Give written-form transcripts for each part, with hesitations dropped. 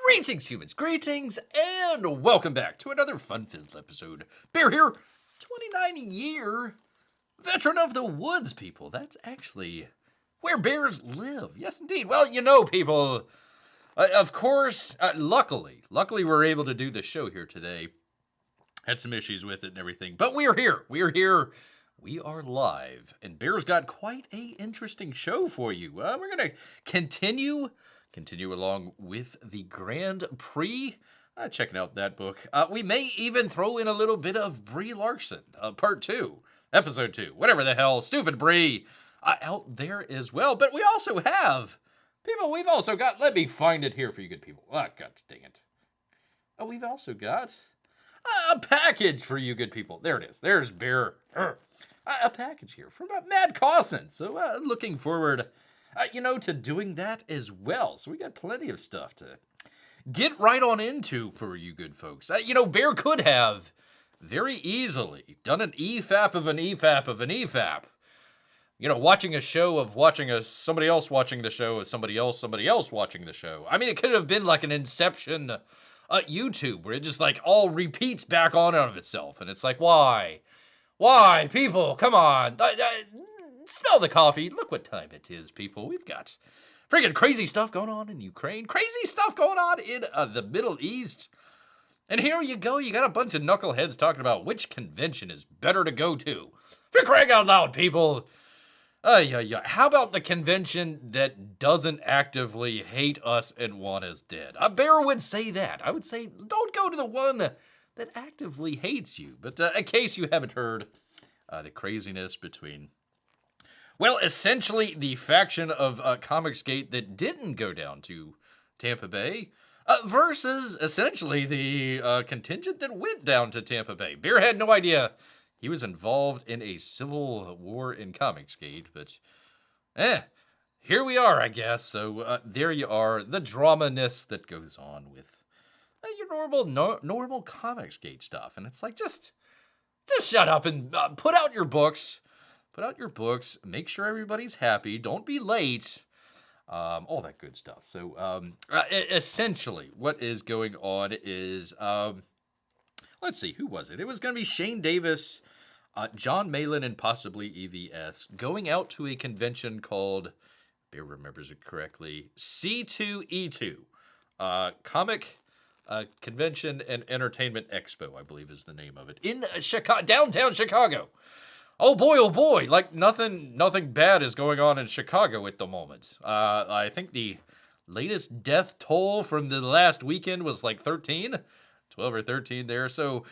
Greetings, humans, greetings, and welcome back to another fun-filled episode. Bear here, 29-year veteran of the woods, people. That's actually where bears live. Yes, indeed. Well, you know, people, of course, luckily we're able to do the show here today. Had some issues with it and everything, but we are here. We are here. We are live, and Bear's got quite a interesting show for you. We're going to continue along with the Grand Prix, checking out that book. We may even throw in a little bit of Brie Larson, part 2, episode 2, whatever the hell, stupid Brie, out there as well. But we also have, people, we've also got, let me find it here for you good people. Oh, God dang it. Oh, we've also got a package for you good people. There it is. There's Bear. A package here from Mad Cossin. So looking forward, to doing that as well. So we got plenty of stuff to get right on into for you good folks. Bear could have very easily done an EFAP of an EFAP of an EFAP. Watching a show of somebody else watching the show of somebody else watching the show. I mean, it could have been like an Inception YouTube where it just like all repeats back on out of itself. And it's like, why? Why, people? Come on. Smell the coffee. Look what time it is, people. We've got freaking crazy stuff going on in Ukraine. Crazy stuff going on in the Middle East. And here you go. You got a bunch of knuckleheads talking about which convention is better to go to. For crying out loud, people. How about the convention that doesn't actively hate us and want us dead? A bear would say that. I would say, don't go to the one that actively hates you. But in case you haven't heard, the craziness between, well, essentially the faction of Comicsgate that didn't go down to Tampa Bay versus essentially the contingent that went down to Tampa Bay. Bear had no idea he was involved in a civil war in Comicsgate, but here we are, I guess. So there you are, the drama-ness that goes on with your normal Comicsgate stuff. And it's like, just shut up and put out your books. Put out your books. Make sure everybody's happy. Don't be late. All that good stuff. So essentially, what is going on is, let's see, who was it? It was going to be Shane Davis, John Malin, and possibly EVS going out to a convention called, Bear remembers it correctly, C2E2, Comic Convention and Entertainment Expo, I believe is the name of it, in downtown Chicago. Oh boy, like nothing bad is going on in Chicago at the moment. I think the latest death toll from the last weekend was like 12 or 13 there. So,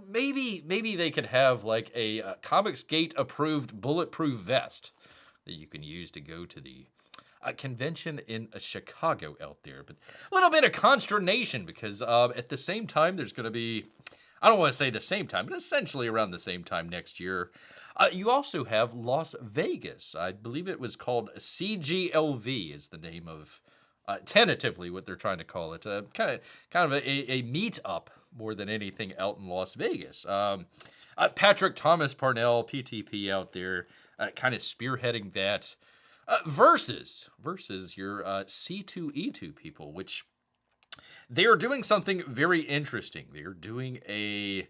maybe they could have like a Comicsgate approved bulletproof vest that you can use to go to the convention in Chicago out there. But a little bit of consternation because at the same time, there's going to be, I don't want to say the same time, but essentially around the same time next year, you also have Las Vegas. I believe it was called CGLV is the name of, tentatively what they're trying to call it. Kind of a meet-up more than anything out in Las Vegas. Patrick Thomas Parnell, PTP out there, kind of spearheading that. Versus your C2E2 people, which they are doing something very interesting. They are doing a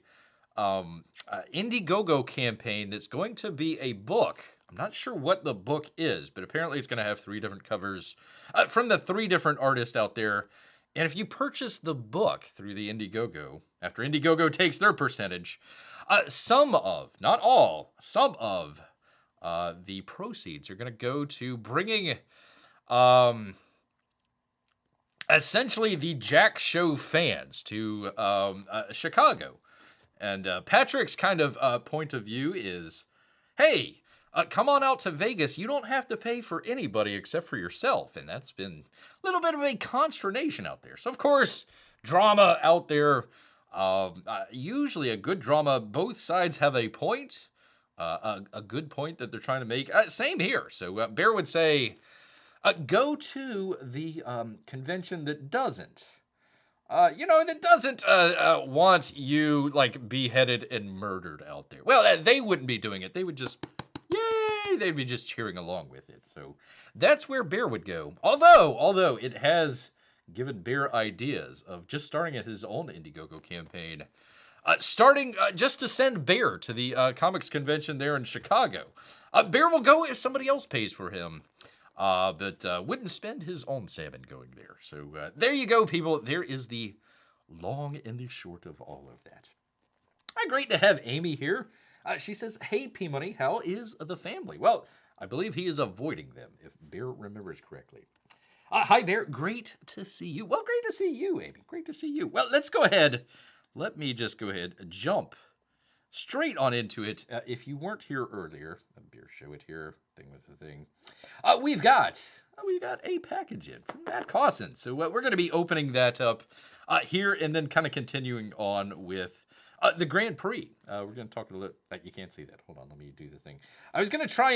Indiegogo campaign that's going to be a book. I'm not sure what the book is, but apparently it's going to have 3 different covers from the 3 different artists out there. And if you purchase the book through the Indiegogo, after Indiegogo takes their percentage, some of the proceeds are going to go to bringing essentially the Jack Show fans to Chicago. And Patrick's kind of point of view is, hey, come on out to Vegas. You don't have to pay for anybody except for yourself. And that's been a little bit of a consternation out there. So, of course, drama out there. Usually a good drama, both sides have a point. A good point that they're trying to make. Same here. So Bear would say, go to the convention that doesn't that doesn't want you, like, beheaded and murdered out there. Well, they wouldn't be doing it. They would just, yay, they'd be just cheering along with it. So that's where Bear would go. Although it has given Bear ideas of just starting at his own Indiegogo campaign. Starting just to send Bear to the comics convention there in Chicago. Bear will go if somebody else pays for him. But wouldn't spend his own salmon going there. So there you go, people. There is the long and the short of all of that. Great to have Amy here. She says, hey, P-Money, how is the family? Well, I believe he is avoiding them, if Bear remembers correctly. Hi, Bear. Great to see you. Well, great to see you, Amy. Great to see you. Well, let's go ahead. Let me just go ahead and jump straight on into it. If you weren't here earlier, let me show it here, thing with the thing. We've got a package in from Matt Cossin. So we're going to be opening that up here and then kind of continuing on with the Grand Prix. We're going to talk a little. You can't see that. Hold on, let me do the thing. We're going to try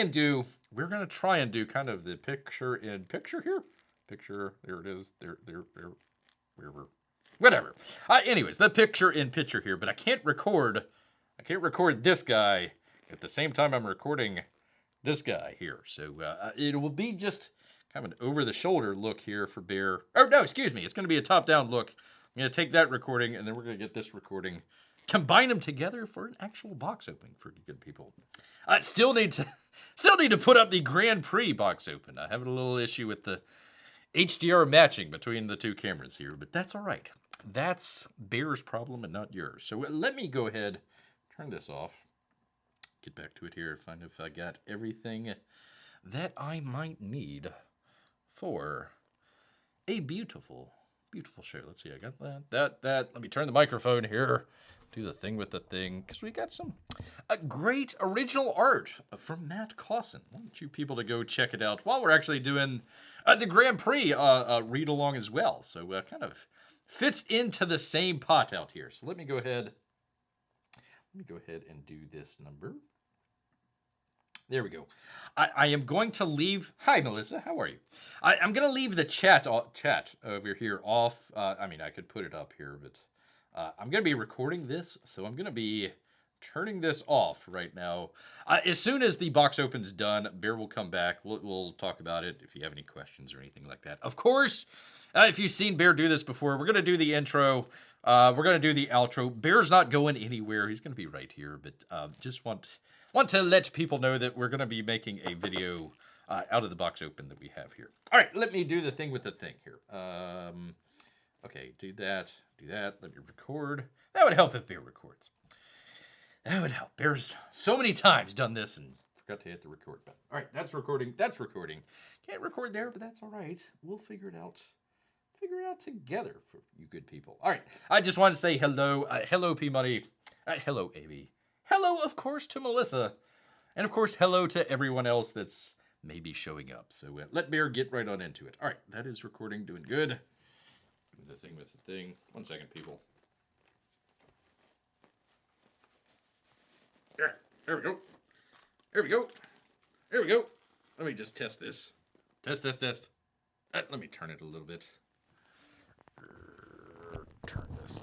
and do kind of the picture in picture here. Picture, there it is. There, wherever. Whatever. Anyways, the picture in picture here, but I can't record this guy at the same time I'm recording this guy here. So it will be just kind of an over-the-shoulder look here for Bear. Oh, no, excuse me. It's going to be a top-down look. I'm going to take that recording, and then we're going to get this recording, combine them together for an actual box opening for you good people. I still need to put up the Grand Prix box open. I have a little issue with the HDR matching between the two cameras here, but that's all right. That's Bear's problem and not yours. So let me go ahead, turn this off, get back to it here, find if I got everything that I might need for a beautiful, beautiful show. Let's see, I got that. Let me turn the microphone here, do the thing with the thing, because we got some great original art from Matt Cossin. I want you people to go check it out while we're actually doing the Grand Prix read along as well. So kind of fits into the same pot out here. So let me go ahead and do this number. There we go. I am going to leave. Hi, Melissa. How are you? I'm going to leave the chat over here off. I mean, I could put it up here, but I'm going to be recording this, so I'm going to be turning this off right now. As soon as the box opens done, Bear will come back. We'll talk about it if you have any questions or anything like that. Of course, if you've seen Bear do this before, we're going to do the intro. We're going to do the outro. Bear's not going anywhere. He's going to be right here, but just want to let people know that we're going to be making a video out of the box open that we have here. All right, let me do the thing with the thing here. Okay, do that. Let me record. That would help if Bear records. That would help. Bear's so many times done this and forgot to hit the record button. All right, that's recording. Can't record there, but that's all right. We'll figure it out. Figure it out together for you good people. All right, I just want to say hello. Hello, P-Money. Hello, Amy. Hello, of course, to Melissa. And, of course, hello to everyone else that's maybe showing up. So let Bear get right on into it. All right, that is recording, doing good. Doing the thing with the thing. 1 second, people. There we go. There we go. Let me just test this. Test. Let me turn it a little bit. Turn this.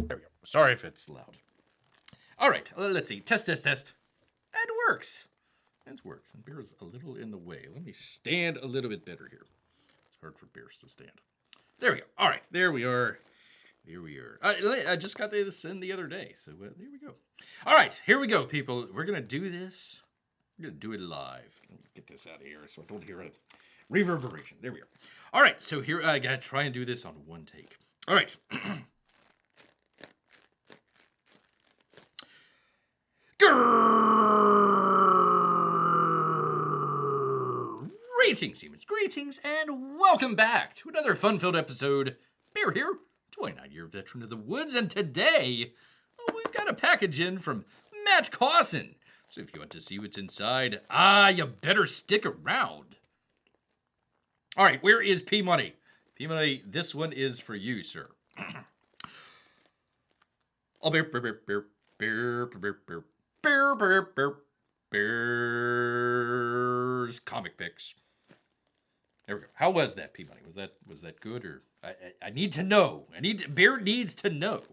There we go. Sorry if it's loud. All right, let's see. Test. That works. It works. And Bear's a little in the way. Let me stand a little bit better here. It's hard for Bears to stand. There we go. All right, there we are. I just got this in the other day, so there we go. All right, here we go, people. We're going to do this. We're going to do it live. Let me get this out of here so I don't hear a reverberation. There we are. All right, so here I got to try and do this on one take. All right. Greetings, humans. Greetings, and welcome back to another fun-filled episode. Bear here, 29-year veteran of the woods, and today, we've got a package in from Matt Cossin. So if you want to see what's inside, you better stick around. All right, where is P-Money? P-Money, this one is for you, sir. Bear's comic picks. There we go. How was that, P-Money? Was that good, or I need to know. Bear needs to know.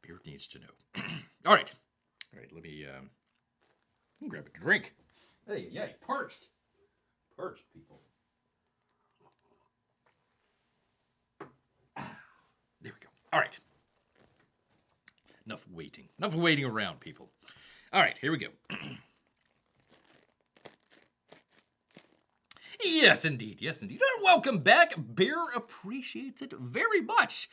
Bear needs to know. All right. Let me grab a drink. Hey, yeah, parched. Parched, people. There we go. All right. Enough waiting. Enough waiting around, people. All right, here we go. Yes, indeed. Yes, indeed. And welcome back. Bear appreciates it very much.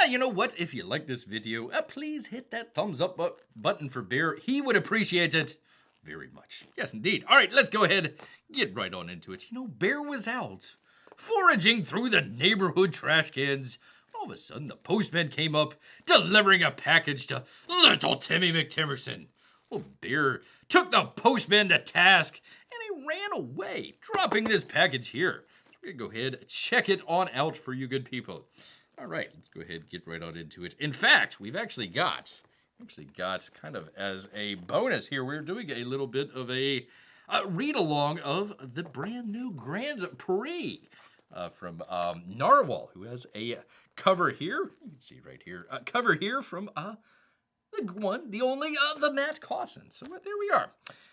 You know what? If you like this video, please hit that thumbs up button for Bear. He would appreciate it very much. Yes, indeed. All right, let's go ahead. Get right on into it. You know, Bear was out foraging through the neighborhood trash cans. All of a sudden, the postman came up, delivering a package to little Timmy McTimerson. Well, Bear took the postman to task, and he ran away, dropping this package here. So we're going to go ahead and check it on out for you good people. All right, let's go ahead and get right on into it. In fact, we've actually got kind of as a bonus here, we're doing a little bit of a read-along of the brand new Grand Prix from Narwhal, who has a cover here. You can see right here. Cover here from the one, the only, the Matt Cossin. So there we are.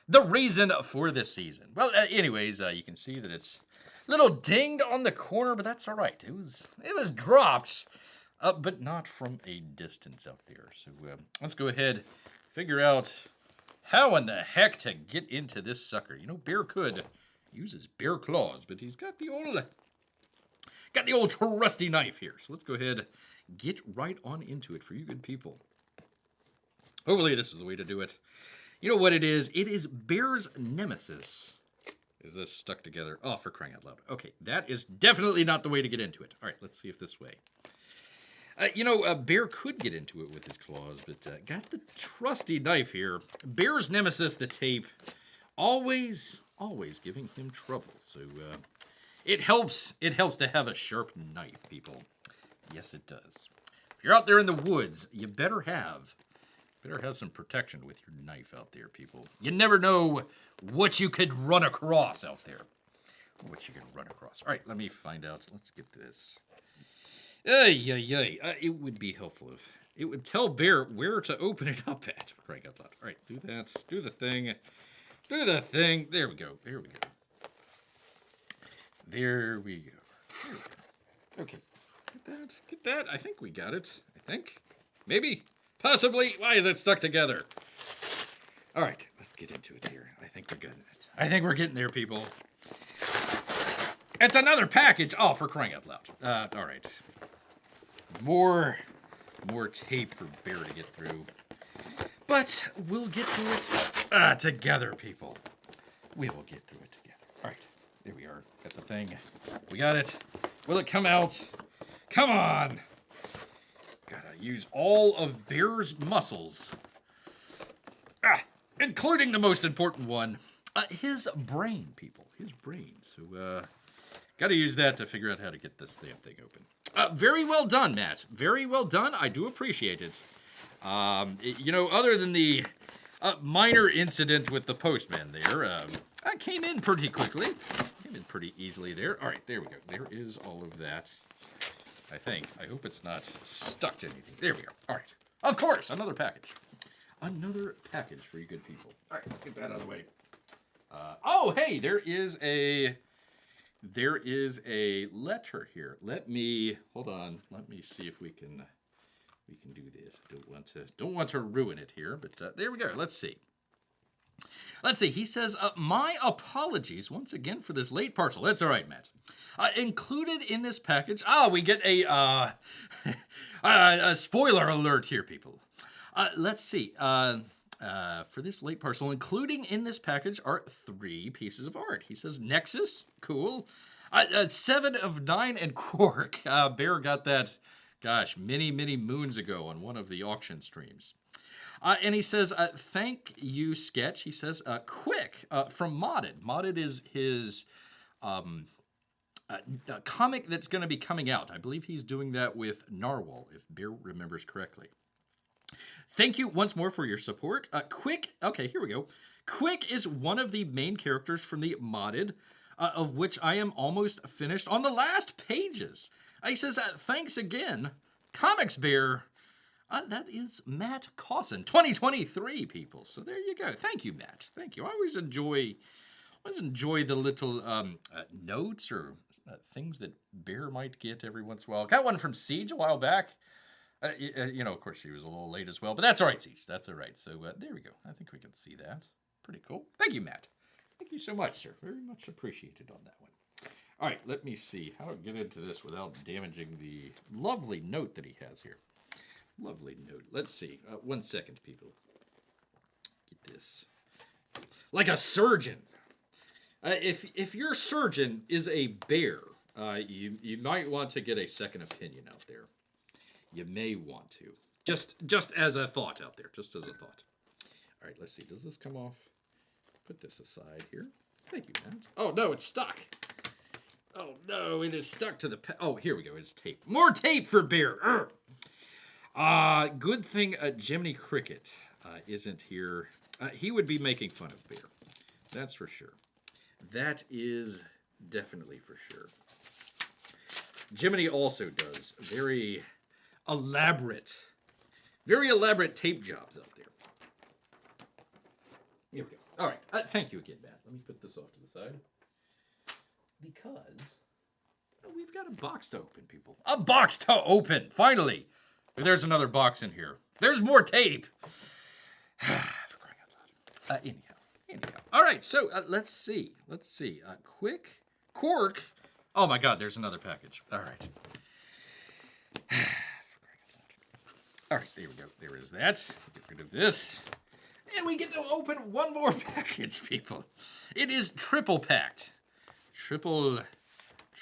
The reason for this season. Well, anyways, you can see that it's a little dinged on the corner, but that's all right. It was dropped, but not from a distance out there. So let's go ahead, figure out how in the heck to get into this sucker. You know, Bear could use his bear claws, but he's got the old trusty knife here. So let's go ahead, get right on into it for you good people. Hopefully this is the way to do it. You know what it is? It is Bear's Nemesis. Is this stuck together? Oh, for crying out loud. Okay, that is definitely not the way to get into it. All right, let's see if this way. Bear could get into it with his claws, but got the trusty knife here. Bear's Nemesis, the tape, always giving him trouble. So it helps to have a sharp knife, people. Yes, it does. If you're out there in the woods, you better have some protection with your knife out there, people. You never know what you could run across out there. All right, let me find out. Let's get this. It would be helpful if it would tell Bear where to open it up at. For crying out loud. All right, do that. Do the thing. There we go. Okay. Get that. I think we got it. Maybe. Possibly. Why is it stuck together? All right, let's get into it here. I think we're getting there, people. It's another package. Oh, for crying out loud. All right. More tape for Bear to get through. But we'll get through it together, people. We will get through it together. All right, there we are. Got the thing. We got it. Will it come out? Come on. Gotta use all of Bear's muscles. Including the most important one, his brain, people. His brain. So, gotta use that to figure out how to get this damn thing open. Very well done, Matt. Very well done. I do appreciate it. Other than the minor incident with the postman there, I came in pretty quickly. Came in pretty easily there. All right, there we go. There is all of that. I think. I hope it's not stuck to anything. There we are. All right. Of course, another package. Another package for you good people. All right, let's get that out of the way. Hey, there is a letter here. Hold on. Let me see if we can do this. Don't want to ruin it here, but there we go. Let's see. He says, my apologies once again for this late parcel. That's all right, Matt. Included in this package, we get a spoiler alert here, people. Let's see. For this late parcel, including in this package are 3 pieces of art. He says, Nexus, cool. 7 of 9 and Quark. Bear got that, many moons ago on one of the auction streams. And he says, thank you, Sketch. He says, quick, from Modded. Modded is his comic that's going to be coming out. I believe he's doing that with Narwhal, if Bear remembers correctly. Thank you once more for your support. Quick, okay, here we go. Quick is one of the main characters from the modded of which I am almost finished on the last pages. He says, thanks again, Comics Bear. That is Matt Cossin, 2023, people. So there you go. Thank you, Matt. Thank you. I always enjoy the little notes or things that Bear might get every once in a while. Got one from Siege a while back. You know, of course, she was a little late as well, but that's all right, Siege. That's all right. So there we go. I think we can see that. Pretty cool. Thank you, Matt. Thank you so much, sir. Very much appreciated on that one. All right, let me see how to get into this without damaging the lovely note that he has here. Lovely note. Let's see. 1 second, people. Get this. Like a surgeon. If your surgeon is a bear, you might want to get a second opinion out there. You may want to. Just as a thought out there. Just as a thought. All right, let's see. Does this come off? Put this aside here. Thank you, Matt. Oh, no, it's stuck. Oh, no, it is stuck to the... Oh, here we go. It's tape. More tape for Bear. Good thing Jiminy Cricket isn't here. He would be making fun of Bear. That's for sure. That is definitely for sure. Jiminy also does very elaborate tape jobs out there. Here we go. All right. Thank you again, Matt. Let me put this off to the side. Because we've got a box to open, people. A box to open, finally. There's another box in here. There's more tape. For crying out loud. Anyhow. All right, so let's see. Quick. Cork. Oh, my God, there's another package. All right. For crying out loud. All right, there we go. There is that. Get rid of this. And we get to open one more package, people. It is triple packed. Triple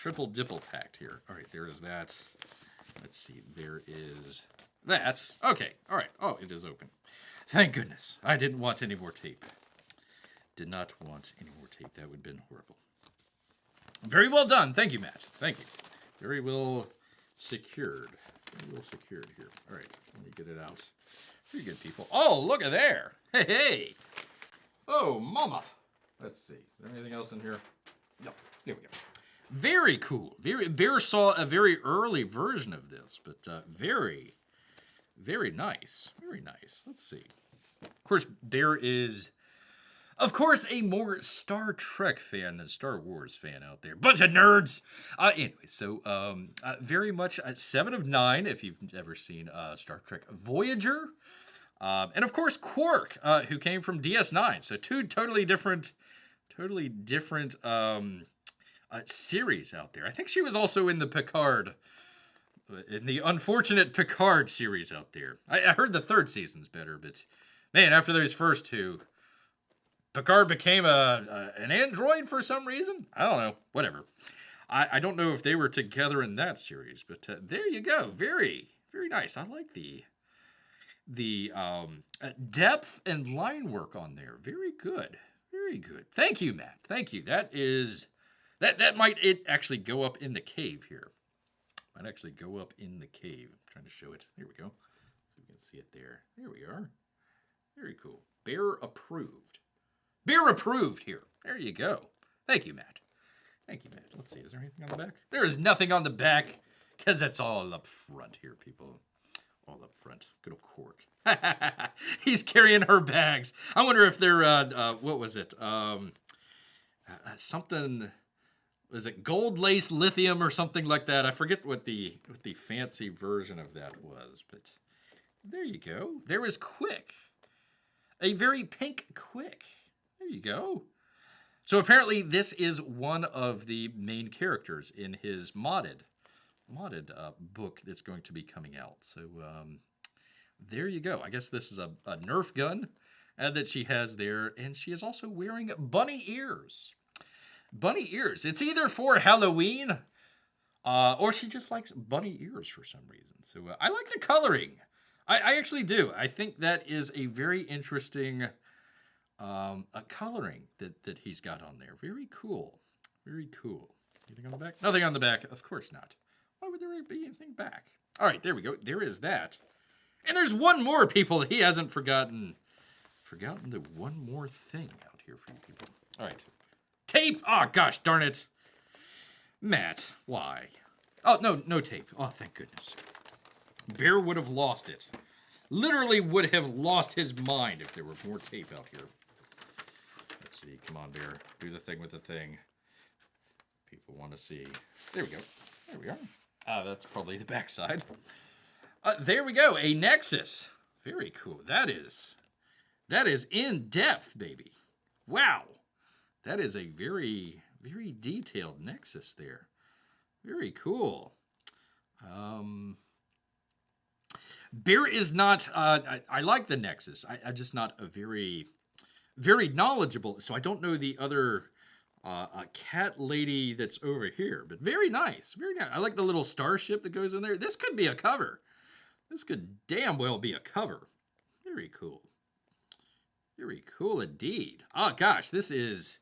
dipple packed here. All right, there is that. Let's see, there is that. Okay, all right. Oh, it is open. Thank goodness. I didn't want any more tape. Did not want any more tape. That would have been horrible. Very well done. Thank you, Matt. Thank you. Very well secured. Very well secured here. All right, let me get it out. Pretty good, people. Oh, look at there. Hey. Oh, mama. Let's see. Is there anything else in here? No. There we go. Very cool. Bear saw a very early version of this, but very, very nice. Very nice. Let's see. Of course, Bear is, of course, a more Star Trek fan than Star Wars fan out there. Bunch of nerds. Anyway, so very much 7 of 9 if you've ever seen Star Trek Voyager. And of course, Quark, who came from DS9. So 2 totally different series out there. I think she was also in the Picard, in the unfortunate Picard series out there. I heard the 3rd season's better, but man, after those first 2, Picard became an android for some reason. I don't know. Whatever. I don't know if they were together in that series, but there you go. Very, very nice. I like the depth and line work on there. Very good. Very good. Thank you, Matt. Thank you. That might actually go up in the cave here. Might actually go up in the cave. I'm trying to show it. Here we go. So we can see it there. There we are. Very cool. Bear approved. Bear approved here. There you go. Thank you, Matt. Thank you, Matt. Let's see. Is there anything on the back? There is nothing on the back because that's all up front here, people. All up front. Good old Cork. He's carrying her bags. I wonder if they're, what was it? Something, was it gold lace lithium or something like that? I forget what the fancy version of that was, but there you go. There is Quick. A very pink Quick. There you go. So apparently this is one of the main characters in his modded book that's going to be coming out. So there you go. I guess this is a Nerf gun that she has there, and she is also wearing bunny ears. Bunny ears. It's either for Halloween, or she just likes bunny ears for some reason. So I like the coloring. I actually do. I think that is a very interesting coloring that he's got on there. Very cool. Very cool. Anything on the back? Nothing on the back. Of course not. Why would there be anything back? All right, there we go. There is that. And there's one more, people. He hasn't forgotten the one more thing out here for you people. All right. Tape! Oh, gosh, darn it. Matt, why? Oh, no tape. Oh, thank goodness. Bear would have lost it. Literally would have lost his mind if there were more tape out here. Let's see. Come on, Bear. Do the thing with the thing. People want to see. There we go. There we are. That's probably the backside. There we go. A Nexus. Very cool. That is in depth, baby. Wow. That is a very, very detailed Nexus there. Very cool. Bear is not, I like the Nexus. I'm just not a very, very knowledgeable, so I don't know the other cat lady that's over here, but very nice. Very nice. I like the little starship that goes in there. This could be a cover. This could damn well be a cover. Very cool. Very cool indeed. Oh gosh, this is...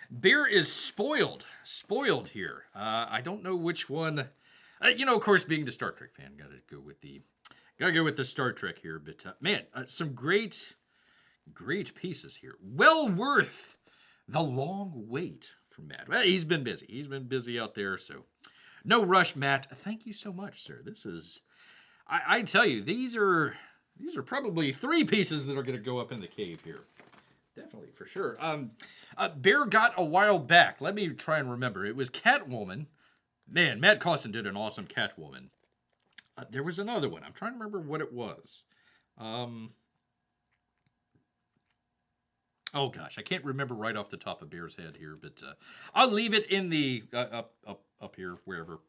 Bear is spoiled here. I don't know which one. Of course, being the Star Trek fan, gotta go with the Star Trek here. But man, some great pieces here. Well worth the long wait for Matt. Well, he's been busy. He's been busy out there, so no rush, Matt. Thank you so much, sir. This is, I tell you, these are probably 3 pieces that are gonna go up in the cave here. Definitely, for sure. Bear got a while back. Let me try and remember. It was Catwoman. Man, Matt Cossin did an awesome Catwoman. There was another one. I'm trying to remember what it was. Oh gosh, I can't remember right off the top of Bear's head here, but I'll leave it in the up here, wherever.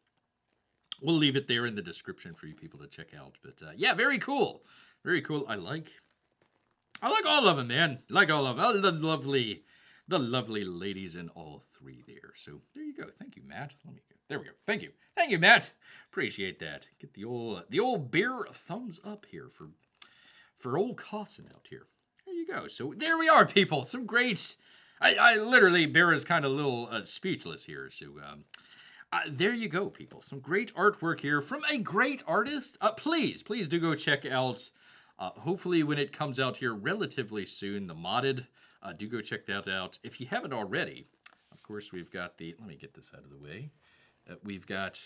We'll leave it there in the description for you people to check out. But yeah, very cool. Very cool. I like all of them, man. Like all of them. Oh, the lovely ladies in all 3 there. So there you go. Thank you, Matt. There we go. Thank you, Matt. Appreciate that. Get the old Bear thumbs up here for old Cossin out here. There you go. So there we are, people. Some great. I literally, Bear is kind of a little speechless here. So there you go, people. Some great artwork here from a great artist. Please do go check out. Hopefully when it comes out here relatively soon, the modded, do go check that out. If you haven't already, of course, we've got let me get this out of the way. We've got,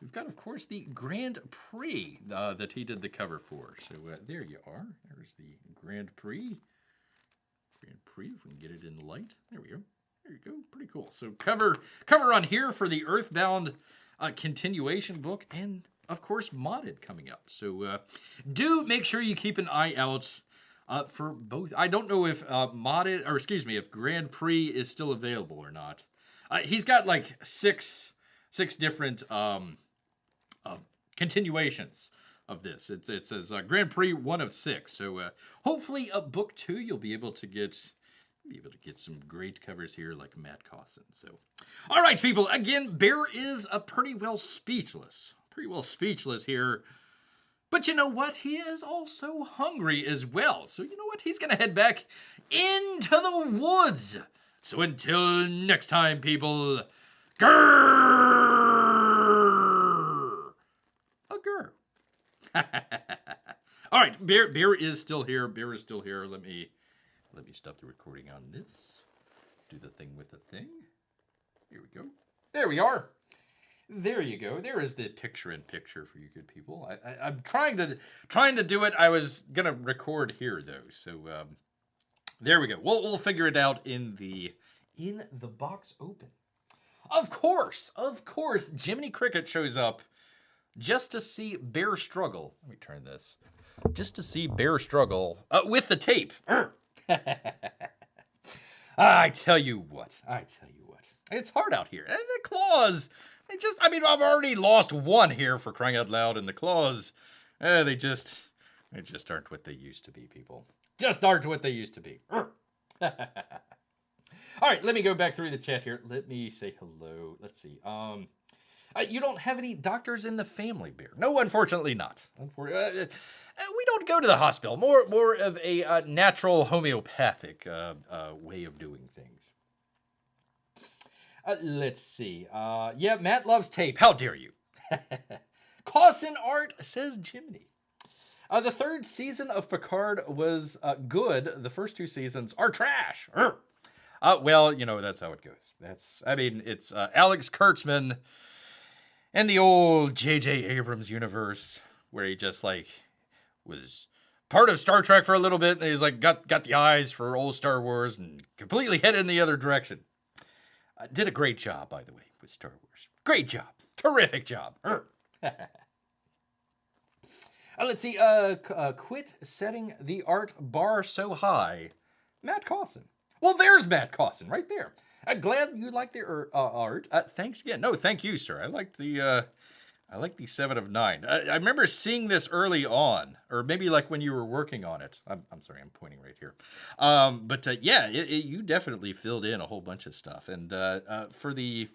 of course, the Grand Prix that he did the cover for. So there you are. There's the Grand Prix. Grand Prix, if we can get it in light. There we go. There you go. Pretty cool. So cover on here for the Earthbound continuation book, and of course, modded coming up. So do make sure you keep an eye out for both. I don't know if if Grand Prix is still available or not. He's got like six different continuations of this. It says Grand Prix 1 of 6. So hopefully book 2 you'll be able to get some great covers here like Matt Cossin. So all right, people. Again, Bear is pretty well speechless here. But you know what? He is also hungry as well. So you know what? He's going to head back into the woods. So until next time, people, grrr! A grrr. All right, Bear is still here. Bear is still here. Let me stop the recording on this. Do the thing with the thing. Here we go. There we are. There you go. There is the picture-in-picture for you good people. I'm trying to do it. I was gonna record here though, so there we go. We'll figure it out in the box open. Of course, Jiminy Cricket shows up just to see Bear struggle. Let me turn this. Just to see Bear struggle with the tape. I tell you what. It's hard out here. And the claws. I've already lost one here for crying out loud, and the claws, they just aren't what they used to be, people. Just aren't what they used to be. All right, let me go back through the chat here. Let me say hello. Let's see. You don't have any doctors in the family, Bear? No, unfortunately not. We don't go to the hospital. More of a natural homeopathic way of doing things. Let's see. Yeah, Matt loves tape. How dare you? Cossin art, says Jiminy. The 3rd season of Picard was good. The first 2 seasons are trash. Well, you know, that's how it goes. I mean, it's Alex Kurtzman and the old J.J. Abrams universe, where he just, like, was part of Star Trek for a little bit, and he's, like, got the eyes for old Star Wars and completely headed in the other direction. Did a great job, by the way, with Star Wars. Great job. Terrific job. Let's see. Quit setting the art bar so high. Matt Cossin. Well, there's Matt Cossin right there. Glad you liked the art. Thanks again. No, thank you, sir. I liked the 7 of 9. I remember seeing this early on, or maybe like when you were working on it. I'm sorry, I'm pointing right here. But yeah, you definitely filled in a whole bunch of stuff. And for the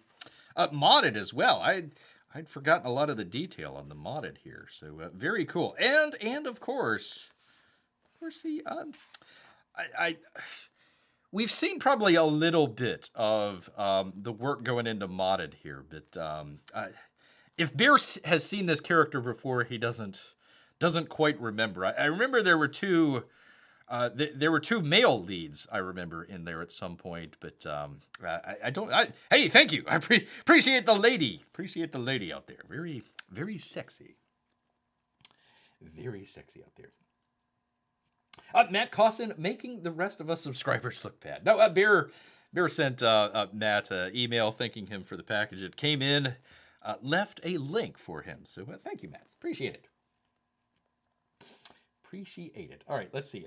modded as well, I'd forgotten a lot of the detail on the modded here. So very cool. And of course the we've seen probably a little bit of the work going into modded here, but if Bear has seen this character before, he doesn't quite remember. I remember there were two male leads. I remember in there at some point, but I don't. Hey, thank you. I appreciate the lady. Appreciate the lady out there. Very, very sexy. Very sexy out there. Matt Cossin making the rest of us subscribers look bad. No, Bear sent Matt an email thanking him for the package. It came in, left a link for him. So thank you, Matt. Appreciate it. Appreciate it. All right, let's see.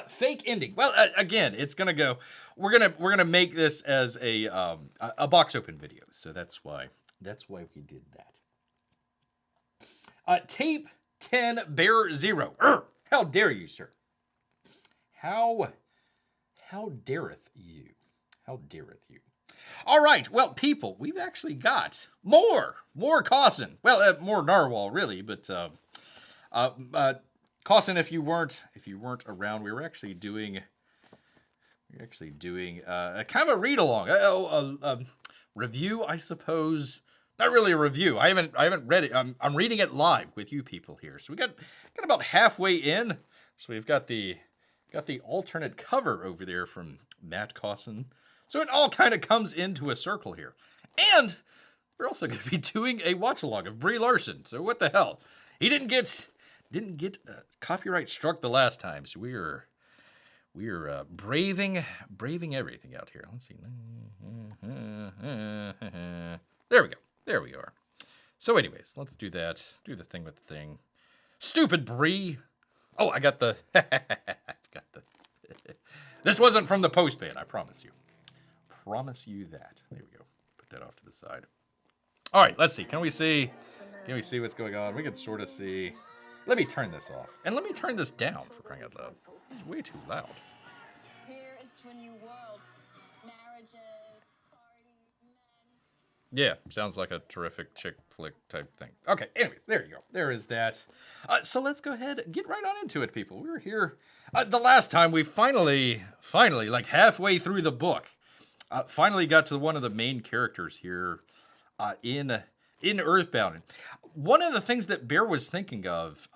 Fake ending. Well, again, it's gonna go. We're gonna make this as a box open video. So that's why we did that. Tape 10 Bear 0. How dare you, sir? How dareth you? How dareth you? All right, well, people, we've actually got more Cossin. Well, more Narwhal, really, but Cossin, if you weren't around, we were actually doing a kind of a read along, a review, I suppose. Not really a review. I haven't read it. I'm reading it live with you people here. So we got about halfway in. So we've got the alternate cover over there from Matt Cossin. So it all kind of comes into a circle here. And we're also going to be doing a watch along of Brie Larson. So what the hell? He didn't get copyright struck the last time. So we're braving everything out here. Let's see. There we go. There we are. So anyways, let's do that. Do the thing with the thing. Stupid Brie. Oh, I got the... This wasn't from the postman, I promise you. Promise you that. There we go. Put that off to the side. All right, let's see. Can we see what's going on? We can sort of see. Let me turn this off. And let me turn this down, for crying out loud. It's way too loud. Here is to a new world. Marriages, parties, men. Yeah, sounds like a terrific chick flick type thing. Okay, anyways, there you go. There is that. So let's go ahead and get right on into it, people. We were here the last time. We finally, like halfway through the book, finally got to one of the main characters here in Earthbound. One of the things that Bear was thinking of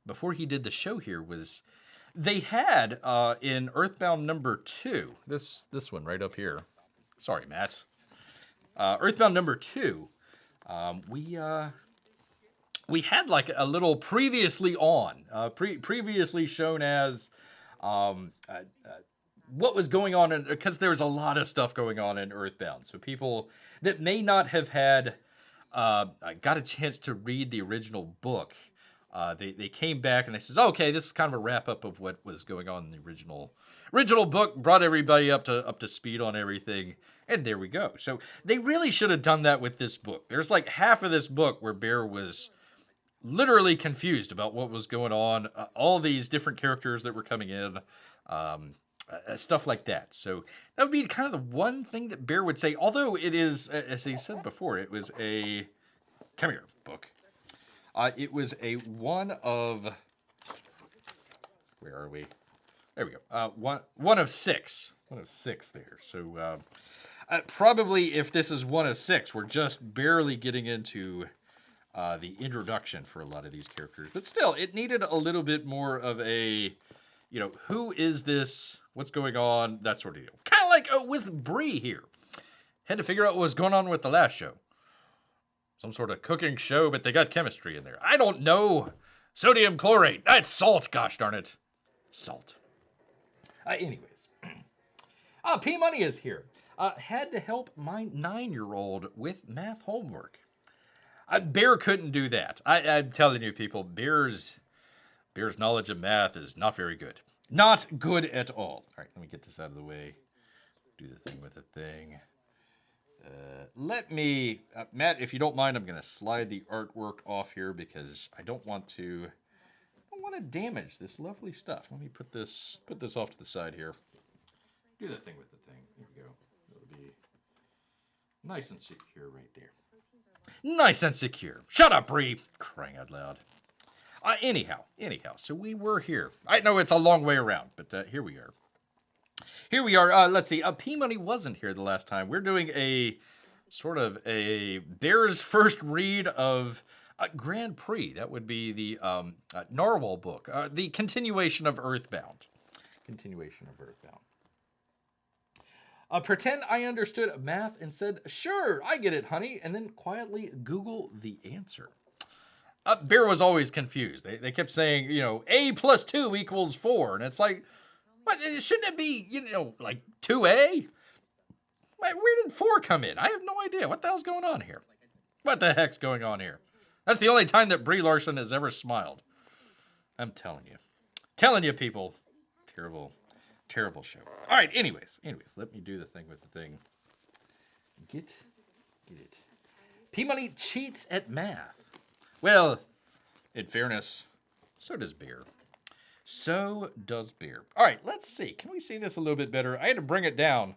before he did the show here was they had in Earthbound number 2, this one right up here. Sorry, Matt. Earthbound number 2, we had like a little previously on, previously shown as what was going on, because there's a lot of stuff going on in Earthbound. So people that may not have had got a chance to read the original book, they came back and they says, okay, this is kind of a wrap up of what was going on in the original book, brought everybody up to speed on everything, and there we go. So they really should have done that with this book. There's like half of this book where Bear was literally confused about what was going on, all these different characters that were coming in, stuff like that. So that would be kind of the one thing that Bear would say, although it is, as he said before, it was a, come here, book. It was a one of, where are we? There we go. One of six. One of 6 there. So probably if this is one of 6, we're just barely getting into the introduction for a lot of these characters. But still, it needed a little bit more of a you know, who is this? What's going on? That sort of deal. Kind of like with Brie here. Had to figure out what was going on with the last show. Some sort of cooking show, but they got chemistry in there. I don't know. Sodium chlorate. That's salt, gosh darn it. Salt. Anyways. P-Money is here. Had to help my 9-year-old with math homework. Bear couldn't do that. I'm telling you, people, Bear's knowledge of math is not very good. Not good at all. All right, let me get this out of the way. Do the thing with the thing. Let me, Matt, if you don't mind, I'm going to slide the artwork off here because I don't want to damage this lovely stuff. Let me put this off to the side here. Do that thing with the thing. There we go. It'll be nice and secure right there. Nice and secure. Shut up, Brie. Crying out loud. Anyhow. So we were here. I know it's a long way around, but here we are. Here we are. Let's see. P-Money wasn't here the last time. We're doing a sort of a Bear's first read of Grand Prix. That would be the Narwhal book. The continuation of Earthbound. Pretend I understood math and said, sure, I get it, honey, and then quietly Google the answer. Bear was always confused. They kept saying, you know, A plus 2 equals 4. And it's like, what, shouldn't it be, you know, like 2A? Where did 4 come in? I have no idea. What the hell's going on here? What the heck's going on here? That's the only time that Brie Larson has ever smiled. I'm telling you. Telling you, people. Terrible show. All right, anyways, let me do the thing with the thing. Get it. P-Money cheats at math. Well, in fairness, so does Bear. All right, let's see. Can we see this a little bit better? I had to bring it down.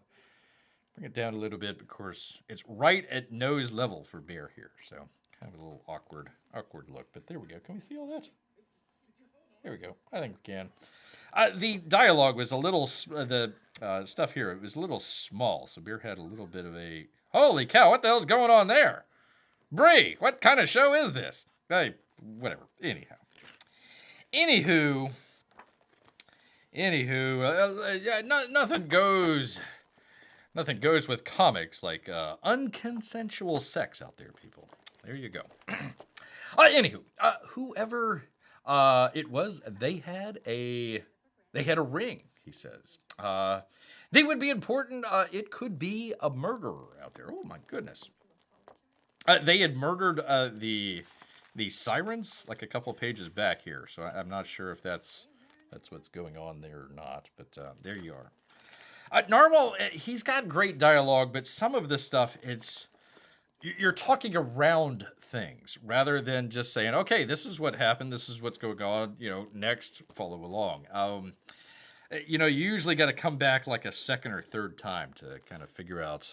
Bring it down a little bit, of course. It's right at nose level for Bear here, so kind of a little awkward look. But there we go. Can we see all that? There we go. I think we can. The dialogue was a little, stuff here, it was a little small, so Bear had a little bit of a, holy cow, what the hell's going on there? Brie, what kind of show is this? Whatever, Anywho, nothing goes with comics like unconsensual sex out there, people. There you go. Whoever it was, they had a ring, he says. They would be important. It could be a murderer out there. Oh, my goodness. They had murdered the sirens like a couple pages back here. So I'm not sure if that's what's going on there or not. But there you are. Narwhal, he's got great dialogue, but some of this stuff, you're talking around things rather than just saying, okay, this is what happened. This is what's going on. You know, next, follow along. You know, you usually got to come back like a second or third time to kind of figure out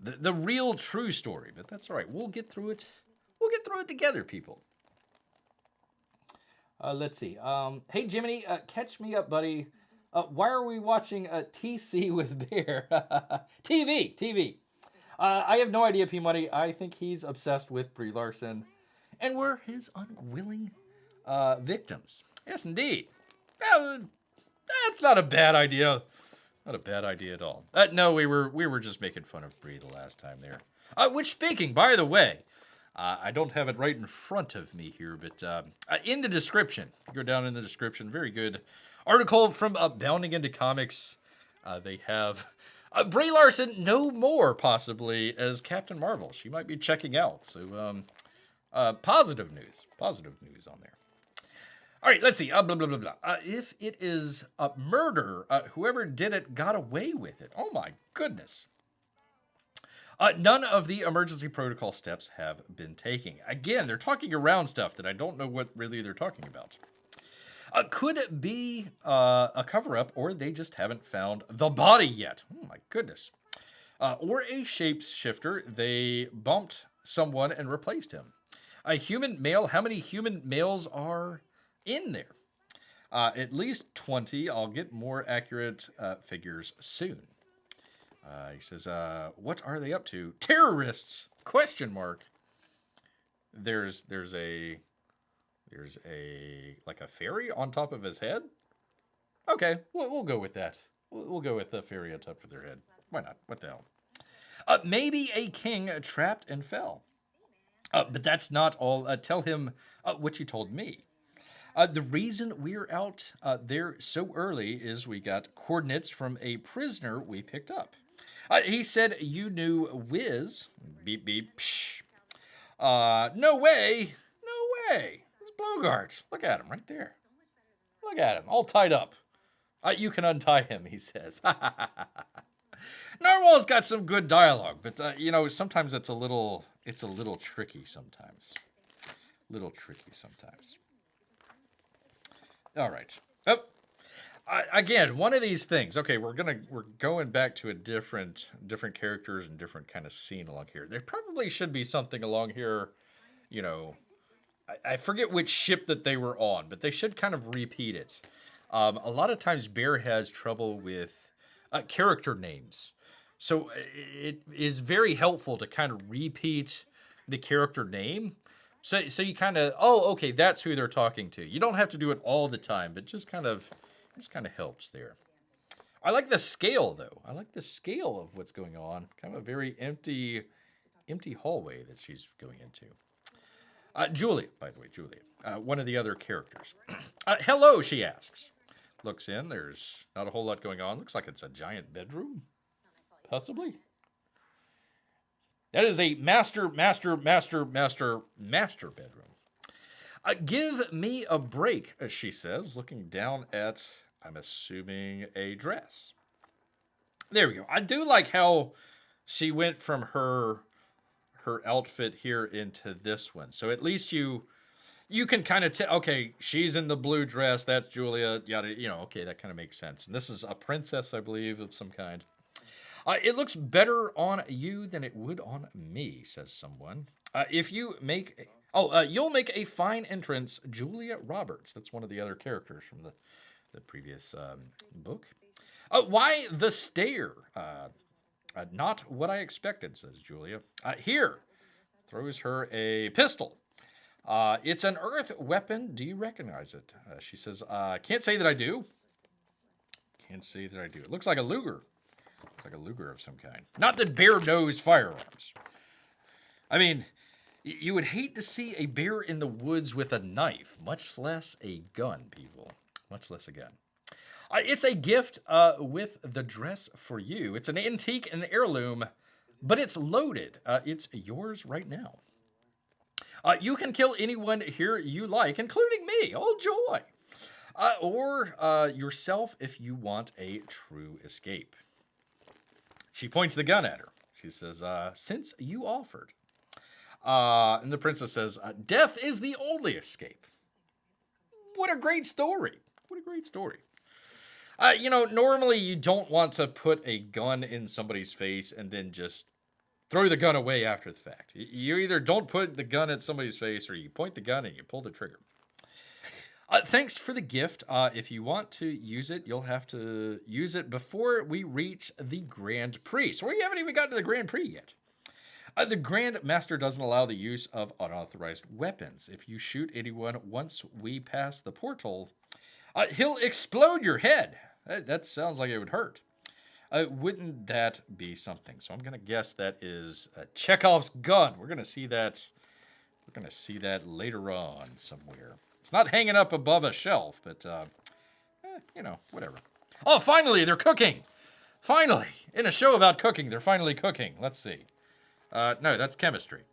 the real true story. But that's all right. We'll get through it. We'll get through it together, people. Let's see. Hey, Jiminy, catch me up, buddy. Why are we watching TC with Bear? TV. I have no idea, P-Money. I think he's obsessed with Brie Larson. And we're his unwilling victims. Yes, indeed. Well, that's not a bad idea. Not a bad idea at all. No, we were just making fun of Brie the last time there. Which, speaking, by the way, I don't have it right in front of me here, but in the description, go down in the description, very good article from Bounding Into Comics. They have Brie Larson no more, possibly, as Captain Marvel. She might be checking out. So, positive news on there. All right, let's see. Blah, blah, blah, blah. If it is a murder, whoever did it got away with it. Oh, my goodness. None of the emergency protocol steps have been taken. Again, they're talking around stuff that I don't know what really they're talking about. Could it be a cover-up, or they just haven't found the body yet? Oh, my goodness. Or a shapeshifter. They bumped someone and replaced him. A human male. How many human males are in there? At least 20. I'll get more accurate figures soon. He says, what are they up to? Terrorists? Question mark. There's a like a fairy on top of his head. Okay, we'll go with that. We'll go with the fairy on top of their head. Why not? What the hell? Maybe a king trapped and fell. But that's not all. Tell him what you told me. The reason we're out there so early is we got coordinates from a prisoner we picked up. He said you knew Wiz. Beep, beep, psh. No way. No way. It's Blogart. Look at him right there. Look at him, all tied up. You can untie him, he says. Narwhal's got some good dialogue, but sometimes it's a little tricky sometimes. All right. Oh, again, one of these things. Okay, we're going back to a different characters and different kind of scene along here. There probably should be something along here, I forget which ship that they were on, but they should kind of repeat it. A lot of times Bear has trouble with character names. So it is very helpful to kind of repeat the character name. So you kind of, okay, that's who they're talking to. You don't have to do it all the time, but just kind of helps there. I like the scale, though. I like the scale of what's going on. Kind of a very empty hallway that she's going into. Julia, by the way, one of the other characters. Hello, she asks. Looks in. There's not a whole lot going on. Looks like it's a giant bedroom. Possibly. That is a master bedroom. Give me a break, she says, looking down at, I'm assuming, a dress. There we go. I do like how she went from her outfit here into this one. So at least you can kind of tell, okay, she's in the blue dress, that's Julia, yada, okay, that kind of makes sense. And this is a princess, I believe, of some kind. It looks better on you than it would on me, says someone. If you make, you'll make a fine entrance, Julia Roberts. That's one of the other characters from the previous book. Why the stare? Not what I expected, says Julia. Here, throws her a pistol. It's an earth weapon. Do you recognize it? She says, can't say that I do. It looks like a Luger. Looks like a Luger of some kind. Not that Bear knows firearms. I mean, you would hate to see a bear in the woods with a knife, much less a gun, people. Much less a gun. It's a gift with the dress for you. It's an antique and heirloom, but it's loaded. It's yours right now. You can kill anyone here you like, including me. Oh, joy. Or yourself if you want a true escape. She points the gun at her. She says, since you offered. And the princess says, death is the only escape. What a great story. Normally you don't want to put a gun in somebody's face and then just throw the gun away after the fact. You either don't put the gun at somebody's face or you point the gun and you pull the trigger. Thanks for the gift. If you want to use it, you'll have to use it before we reach the Grand Prix. So we haven't even gotten to the Grand Prix yet. The Grand Master doesn't allow the use of unauthorized weapons. If you shoot anyone once we pass the portal, he'll explode your head. That sounds like it would hurt. Wouldn't that be something? So I'm going to guess that is Chekhov's gun. We're going to see that later on somewhere. It's not hanging up above a shelf, but, whatever. Oh, finally, they're cooking. Finally, in a show about cooking, they're finally cooking. Let's see. No, that's chemistry.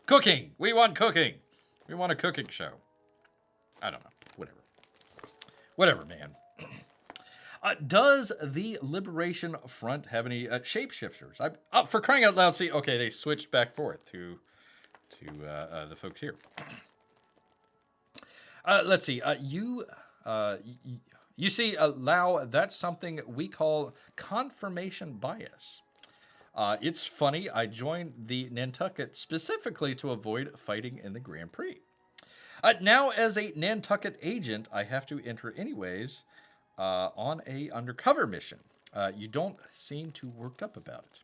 Cooking. We want cooking. We want a cooking show. I don't know. Whatever, man. Does the Liberation Front have any shapeshifters? For crying out loud, see, okay, they switched back forth to the folks here. Let's see. You see, Lau, that's something we call confirmation bias. It's funny. I joined the Nantucket specifically to avoid fighting in the Grand Prix. Now, as a Nantucket agent, I have to enter anyways on a undercover mission. You don't seem too worked up about it.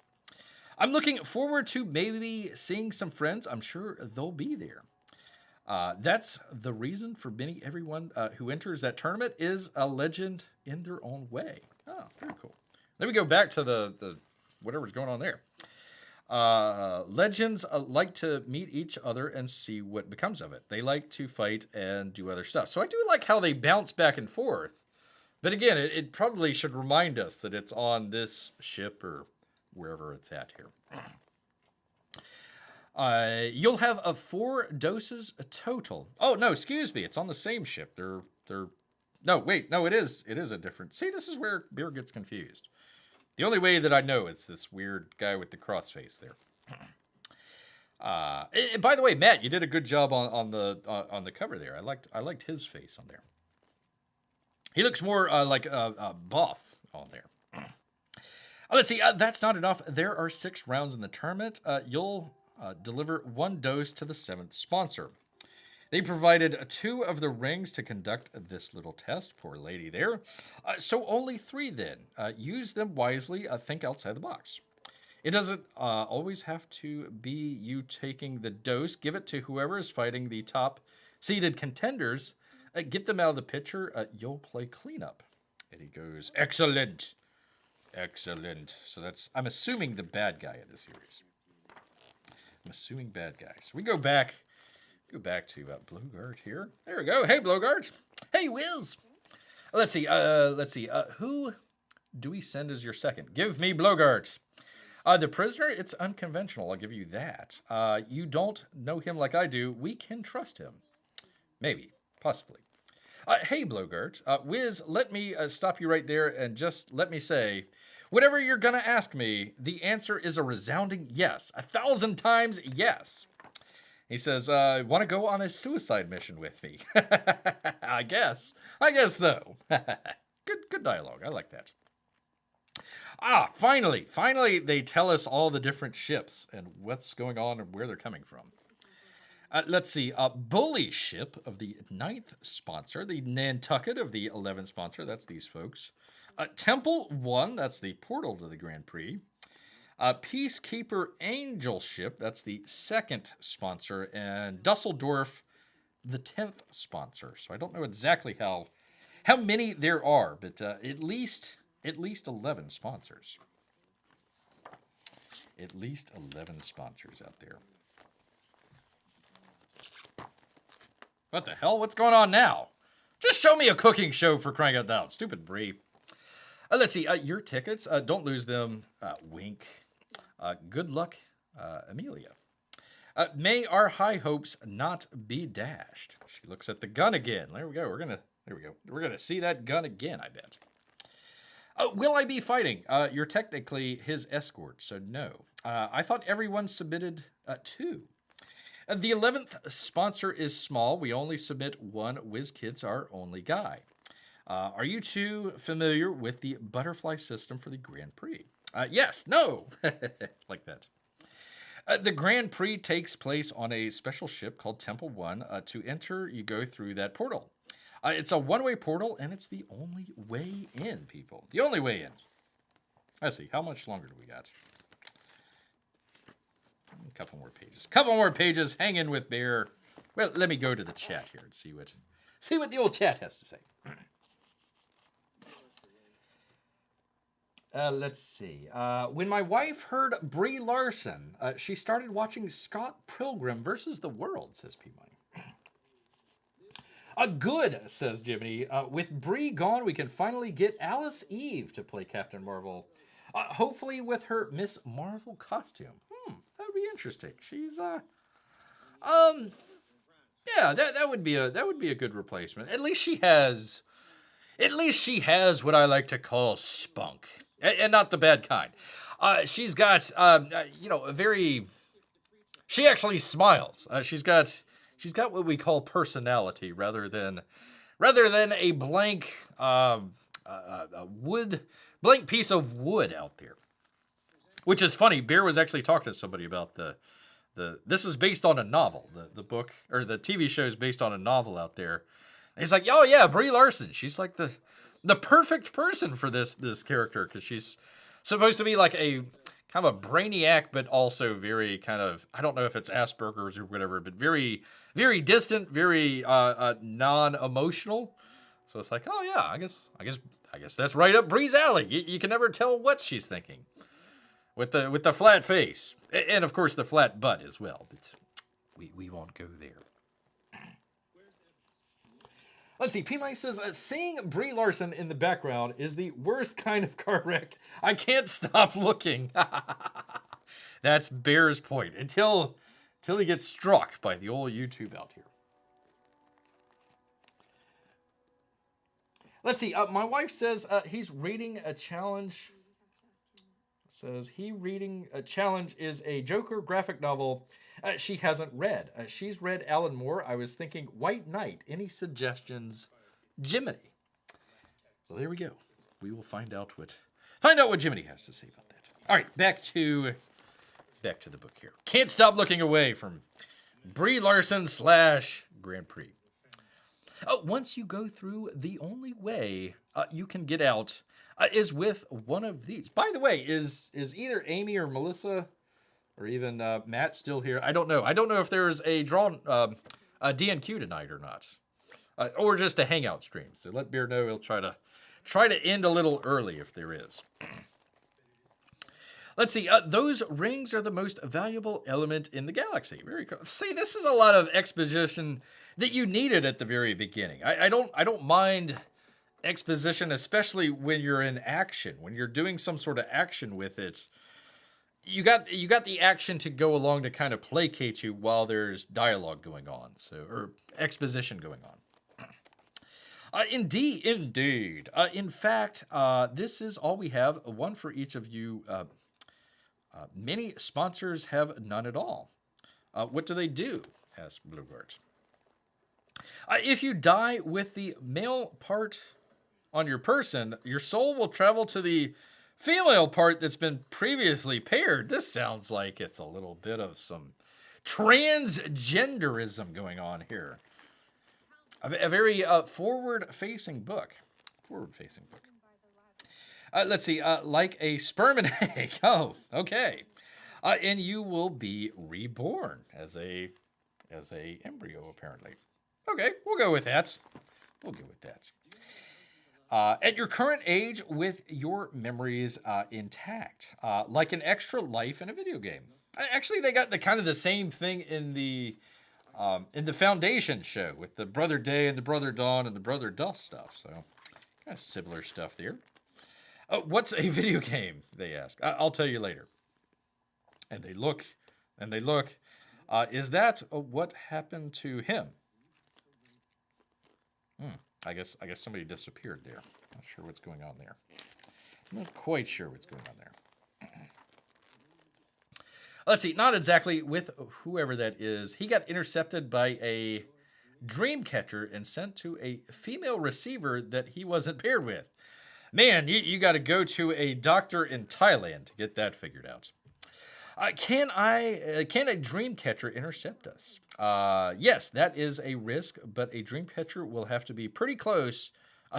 I'm looking forward to maybe seeing some friends. I'm sure they'll be there. That's the reason for everyone who enters that tournament is a legend in their own way. Oh, very cool. Let me go back to the whatever's going on there. Legends like to meet each other and see what becomes of it. They like to fight and do other stuff. So I do like how they bounce back and forth. But again, it probably should remind us that it's on this ship or wherever it's at here. You'll have 4 doses total. Oh, no, excuse me. It's on the same ship. No, wait. No, it is a different. See, this is where Beer gets confused. The only way that I know is this weird guy with the crossface there. By the way, Matt, you did a good job on the cover there. I liked his face on there. He looks more like a buff on there. Let's see. That's not enough. There are 6 rounds in the tournament. You'll deliver 1 dose to the 7th sponsor. They provided 2 of the rings to conduct this little test. Poor lady there. So only 3 then. Use them wisely. Think outside the box. It doesn't always have to be you taking the dose. Give it to whoever is fighting the top seeded contenders. Get them out of the picture. You'll play cleanup. And he goes, excellent. Excellent. So I'm assuming the bad guy of the series. I'm assuming bad guy. So we go back to Blowguard here. There we go. Hey, Blowguard. Hey, Wills. Let's see. Who do we send as your second? Give me Blowguard. The prisoner, it's unconventional. I'll give you that. You don't know him like I do. We can trust him. Maybe. Possibly. Hey, Blowguard. Wiz, let me stop you right there and just let me say, whatever you're going to ask me, the answer is a resounding yes. 1,000 times yes. He says, want to go on a suicide mission with me? I guess so. Good dialogue. I like that. Finally, they tell us all the different ships and what's going on and where they're coming from. Let's see. Bully ship of the 9th sponsor. The Nantucket of the 11th sponsor. That's these folks. Temple 1. That's the portal to the Grand Prix. Peacekeeper Angel ship. That's the 2nd sponsor. And Dusseldorf, the 10th sponsor. So I don't know exactly how many there are, but at least 11 sponsors. At least 11 sponsors out there. What the hell? What's going on now? Just show me a cooking show for crying out loud. Stupid Brie. Let's see. Your tickets. Don't lose them. Wink. Good luck, Amelia. May our high hopes not be dashed. She looks at the gun again. There we go. We're gonna see that gun again, I bet. Will I be fighting? You're technically his escort, so no. I thought everyone submitted 2. The 11th sponsor is small. We only submit 1. WizKid's our only guy. Are you 2 familiar with the butterfly system for the Grand Prix? Yes. No. Like that. The Grand Prix takes place on a special ship called Temple 1. To enter, you go through that portal. It's a one-way portal, and it's the only way in, people. The only way in. Let's see. How much longer do we got? A couple more pages. Hang in with Bear. Well, let me go to the chat here and see what the old chat has to say. Let's see. When my wife heard Brie Larson, she started watching Scott Pilgrim versus the World, says P-Money. Good, says Jiminy. With Brie gone, we can finally get Alice Eve to play Captain Marvel. Hopefully with her Miss Marvel costume. That would be interesting. She's yeah, that would be a good replacement. At least she has what I like to call spunk, and not the bad kind. She's got a very. She actually smiles. She's got what we call personality rather than a blank blank piece of wood out there. Which is funny. Bear was actually talking to somebody about this is based on a novel. The book or the TV show is based on a novel out there. And he's like, oh yeah, Brie Larson. She's like the perfect person for this character because she's supposed to be like a kind of a brainiac, but also very kind of, I don't know if it's Asperger's or whatever, but very, very distant, very non-emotional. So it's like, oh yeah, I guess that's right up Brie's alley. You can never tell what she's thinking with the flat face, and of course the flat butt as well. But we won't go there. Let's see. P. Mike says, seeing Brie Larson in the background is the worst kind of car wreck. I can't stop looking. That's Bear's point. Until he gets struck by the old YouTube out here. Let's see. My wife says he's reading a challenge. Says he reading a challenge is a Joker graphic novel she hasn't read. She's read Alan Moore. I was thinking White Knight. Any suggestions, Jiminy? So there we go. We will find out what Jiminy has to say about that. All right, back to the book here. Can't stop looking away from Brie Larson / Grand Prix. Once you go through, the only way you can get out is with one of these. By the way, is either Amy or Melissa or even Matt still here? I don't know. I don't know if there's a drawn a DNQ tonight or not, or just a hangout stream. So let Bear know. He'll try to end a little early if there is. Let's see. Those rings are the most valuable element in the galaxy. Very cool. See, this is a lot of exposition that you needed at the very beginning. I don't mind exposition, especially when you're in action, when you're doing some sort of action with it. You got the action to go along to kind of placate you while there's dialogue going on, or exposition going on. Indeed. In fact, this is all we have. One for each of you. Many sponsors have none at all. What do they do? Asked Bluebird. If you die with the male part on your person, your soul will travel to the female part that's been previously paired. This sounds like it's a little bit of some transgenderism going on here. A very forward-facing book. Let's see. Like a sperm and egg. Oh, okay. And you will be reborn as a embryo, apparently. Okay, we'll go with that. At your current age, with your memories intact, like an extra life in a video game. Actually, they got the kind of the same thing in the Foundation show with the Brother Day and the Brother Dawn and the Brother Dusk stuff. So, kind of similar stuff there. What's a video game? They ask. I'll tell you later. And they look. Is that what happened to him? I guess somebody disappeared there. Not sure what's going on there. Not quite sure what's going on there. Let's see. Not exactly with whoever that is. He got intercepted by a dream catcher and sent to a female receiver that he wasn't paired with. Man, you got to go to a doctor in Thailand to get that figured out. Can a dream catcher intercept us? Yes, that is a risk, but a dream catcher will have to be pretty close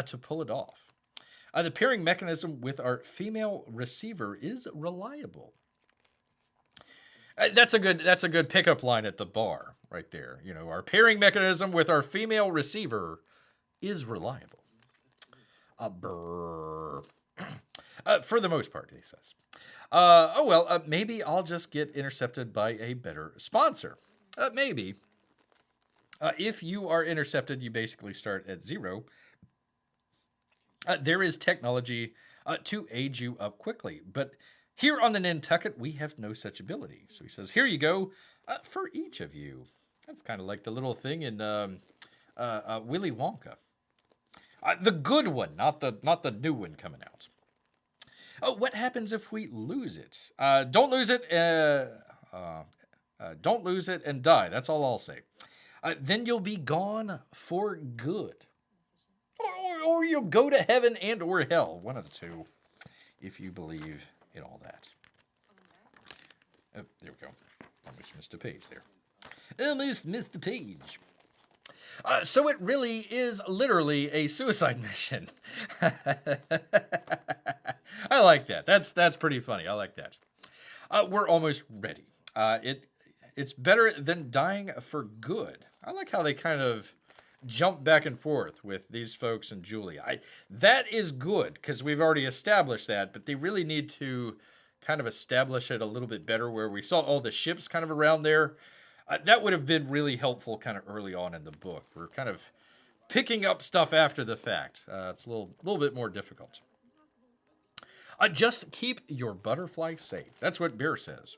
to pull it off. The pairing mechanism with our female receiver is reliable. That's a good pickup line at the bar right there. You know, our pairing mechanism with our female receiver is reliable. For the most part, he says. Maybe I'll just get intercepted by a better sponsor. Maybe. If you are intercepted, you basically start at 0. There is technology to aid you up quickly, but here on the Nantucket, we have no such ability. So he says, here you go, for each of you. That's kind of like the little thing in Willy Wonka. The good one, not the new one coming out. What happens if we lose it? Don't lose it. Don't lose it and die. That's all I'll say. Then you'll be gone for good, or you'll go to heaven and or hell. One of the two, if you believe in all that. Oh, there we go. Almost missed a page there. Almost missed the page. So it really is literally a suicide mission. I like that. That's pretty funny. I like that. We're almost ready. It's better than dying for good. I like how they kind of jump back and forth with these folks and Julie. That is good because we've already established that, but they really need to kind of establish it a little bit better where we saw all the ships kind of around there. That would have been really helpful kind of early on in the book. We're kind of picking up stuff after the fact. It's a little bit more difficult. Just keep your butterfly safe. That's what Bear says.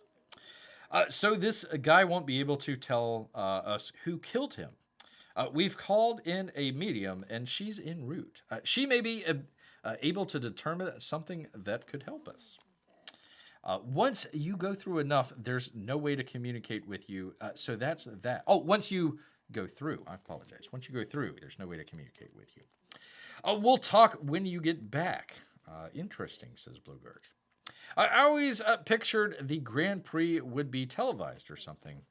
So this guy won't be able to tell us who killed him. We've called in a medium, and she's en route. She may be able to determine something that could help us. Once you go through enough, there's no way to communicate with you. So that's that. Oh, once you go through, I apologize. Once you go through, there's no way to communicate with you. We'll talk when you get back. Interesting, says Blueguard. I always pictured the Grand Prix would be televised or something.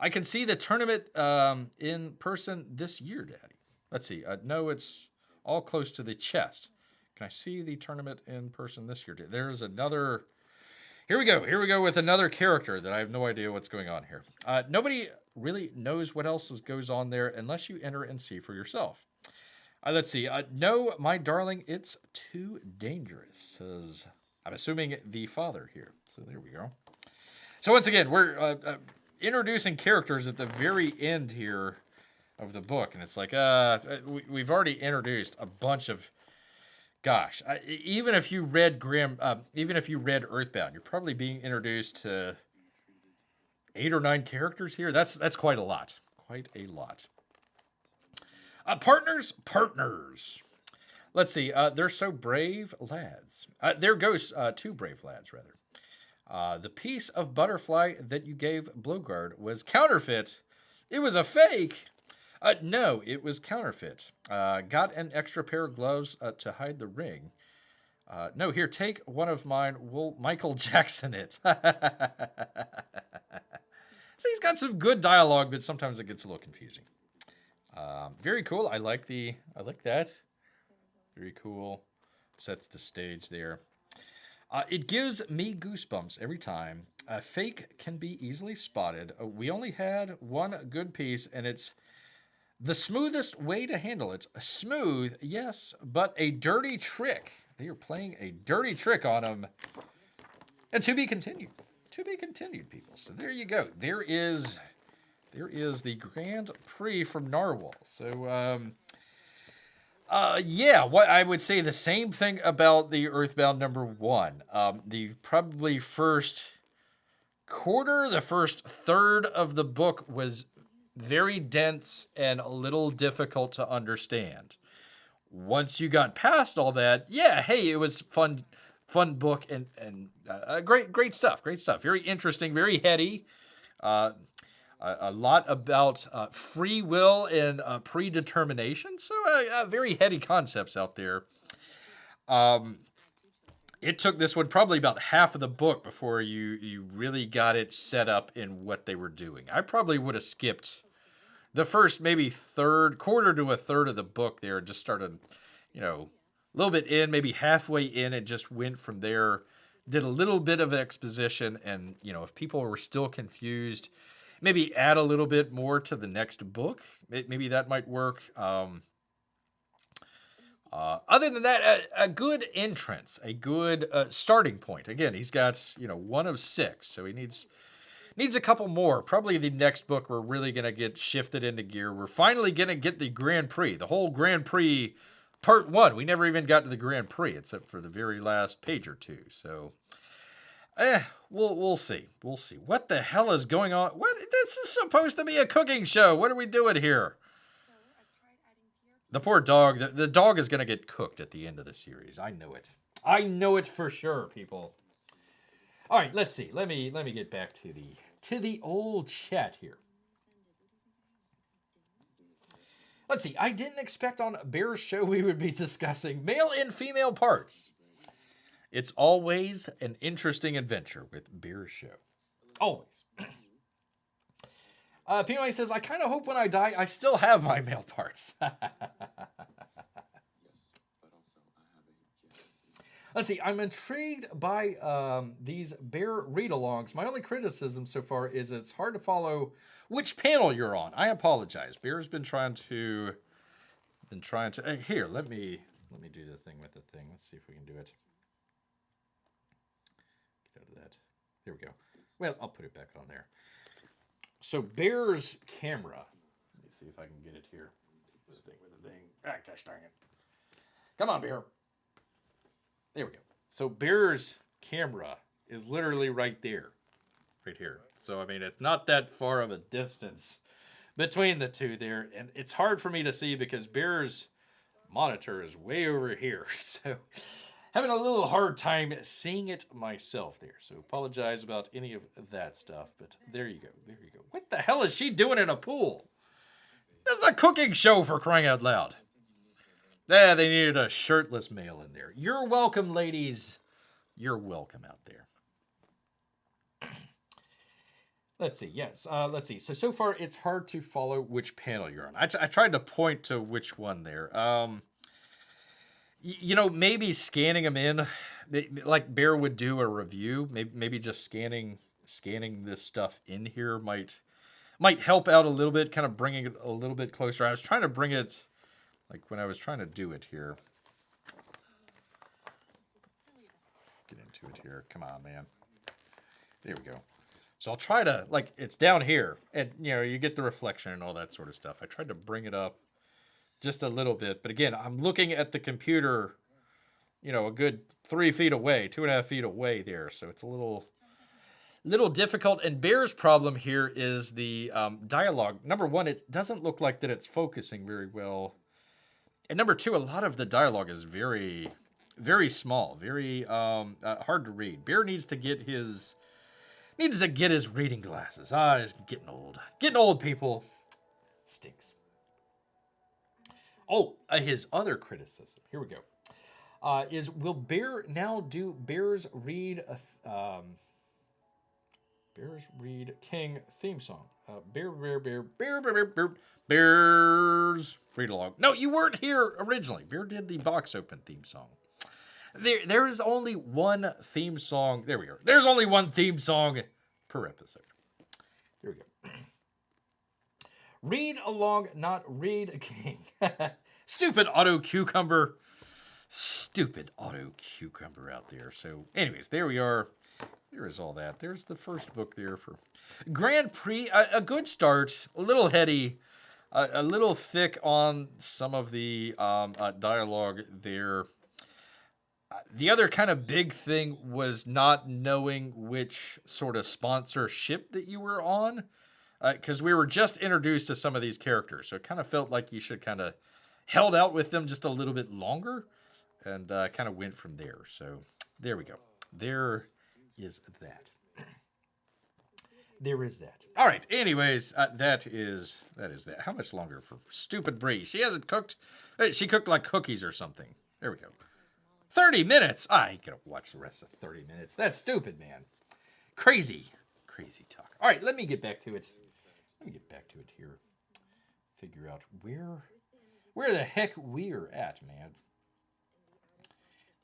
I can see the tournament in person this year, Daddy. Let's see. No, it's all close to the chest. Can I see the tournament in person this year? There's another... Here we go with another character that I have no idea what's going on here. Nobody really knows what else goes on there unless you enter and see for yourself. Let's see. No, my darling, it's too dangerous, says... I'm assuming the father here. So there we go. So once again, we're introducing characters at the very end here of the book. And it's like, we've already introduced a bunch of... Gosh, even if you read Earthbound, you're probably being introduced to 8 or 9 characters here. That's quite a lot. Quite a lot. Partners. Let's see. They're so brave lads. There goes 2 brave lads, rather. The piece of butterfly that you gave Blowguard was counterfeit. It was a fake. No, it was counterfeit. Got an extra pair of gloves to hide the ring. No, here, take one of mine. We'll Michael Jackson it. So he's got some good dialogue, but sometimes it gets a little confusing. Very cool. I like that. Very cool. Sets the stage there. It gives me goosebumps every time. Fake can be easily spotted. We only had one good piece, and it's the smoothest way to handle it. Smooth, yes, but a dirty trick. They are playing a dirty trick on him. And to be continued. To be continued, people. So there you go. There is the Grand Prix from Narwhal. So, yeah, what I would say the same thing about the Earthbound #1. The probably first quarter, the first third of the book was very dense and a little difficult to understand. Once you got past all that, yeah, hey, it was fun book and great stuff. Very interesting, very heady. A lot about free will and predetermination. So very heady concepts out there. It took this one probably about half of the book before you really got it set up in what they were doing. I probably would have skipped the first maybe quarter to a third of the book there and just started, a little bit in, maybe halfway in, and just went from there. Did a little bit of exposition, and, if people were still confused, maybe add a little bit more to the next book. Maybe that might work. Other than that, a good entrance, a good starting point. Again, he's got, 1 of 6, so he needs a couple more. Probably the next book we're really going to get shifted into gear. We're finally going to get the Grand Prix, the whole Grand Prix Part 1. We never even got to the Grand Prix, except for the very last page or 2. So, we'll see. We'll see. What the hell is going on? This is supposed to be a cooking show. What are we doing here? The poor dog. The dog is going to get cooked at the end of the series. I know it. I know it for sure, people. All right, let's see. Let me get back to the old chat here. Let's see. I didn't expect on Bear's show we would be discussing male and female parts. It's always an interesting adventure with Bear's show. Always. PMI says, I kind of hope when I die, I still have my male parts. Let's see. I'm intrigued by these bear read-alongs. My only criticism so far is it's hard to follow which panel you're on. I apologize. Bear's been trying to here, let me do the thing with the thing. Let's see if we can do it. Get out of that. There we go. Well, I'll put it back on there. So Bear's camera. Let me see if I can get it here. The thing with the thing. Ah, gosh darn it. Come on, Bear. There we go. So Bear's camera is literally right there. Right here. So, I mean, it's not that far of a distance between the two there. And it's hard for me to see because Bear's monitor is way over here. So, having a little hard time seeing it myself there. So, apologize about any of that stuff. But there you go. There you go. What the hell is she doing in a pool? This is a cooking show, for crying out loud. Yeah, they needed a shirtless male in there. You're welcome, ladies. You're welcome out there. Let's see. Yes. Let's see. So far, it's hard to follow which panel you're on. I tried to point to which one there. You know, maybe scanning them in, like Bear would do a review. Maybe just scanning this stuff in here might help out a little bit, kind of bringing it a little bit closer. I was trying to bring it, like when I was trying to do it here. Get into it here. Come on, man. There we go. So I'll try to, like, it's down here, and, you know, you get the reflection and all that sort of stuff. I tried to bring it up just a little bit, but again, I'm looking at the computer, you know, a good 3 feet away, 2.5 feet away there, so it's a little difficult. And Bear's problem here is the dialogue. Number one, it doesn't look like that it's focusing very well, and number two, a lot of the dialogue is very, very small, very hard to read. Bear needs to get his reading glasses. He's getting old. Getting old, people. Stinks. Oh, his other criticism. Here we go. Is will Bear now do Bear's Read King theme song? Bear's read along. No, you weren't here originally. Bear did the box open theme song. There is only one theme song. There we go. There's only one theme song per episode. Here we go. Read along, not read king. Stupid auto cucumber. Stupid auto cucumber out there. So, anyways, there we are. There is all that. There's the first book there for Grand Prix. A good start. A little heady. A little thick on some of the dialogue there. The other kind of big thing was not knowing which sort of sponsorship that you were on, because we were just introduced to some of these characters, so it kind of felt like you should kind of held out with them just a little bit longer, and kind of went from there. So there we go. There is that. There is that. All right. Anyways, that is that. How much longer for stupid Brie? She hasn't cooked. She cooked like cookies or something. There we go. 30 minutes. I ain't gonna watch the rest of 30 minutes. That's stupid, man. Crazy talk. All right, let me get back to it. Here. Figure out where the heck we're at, man.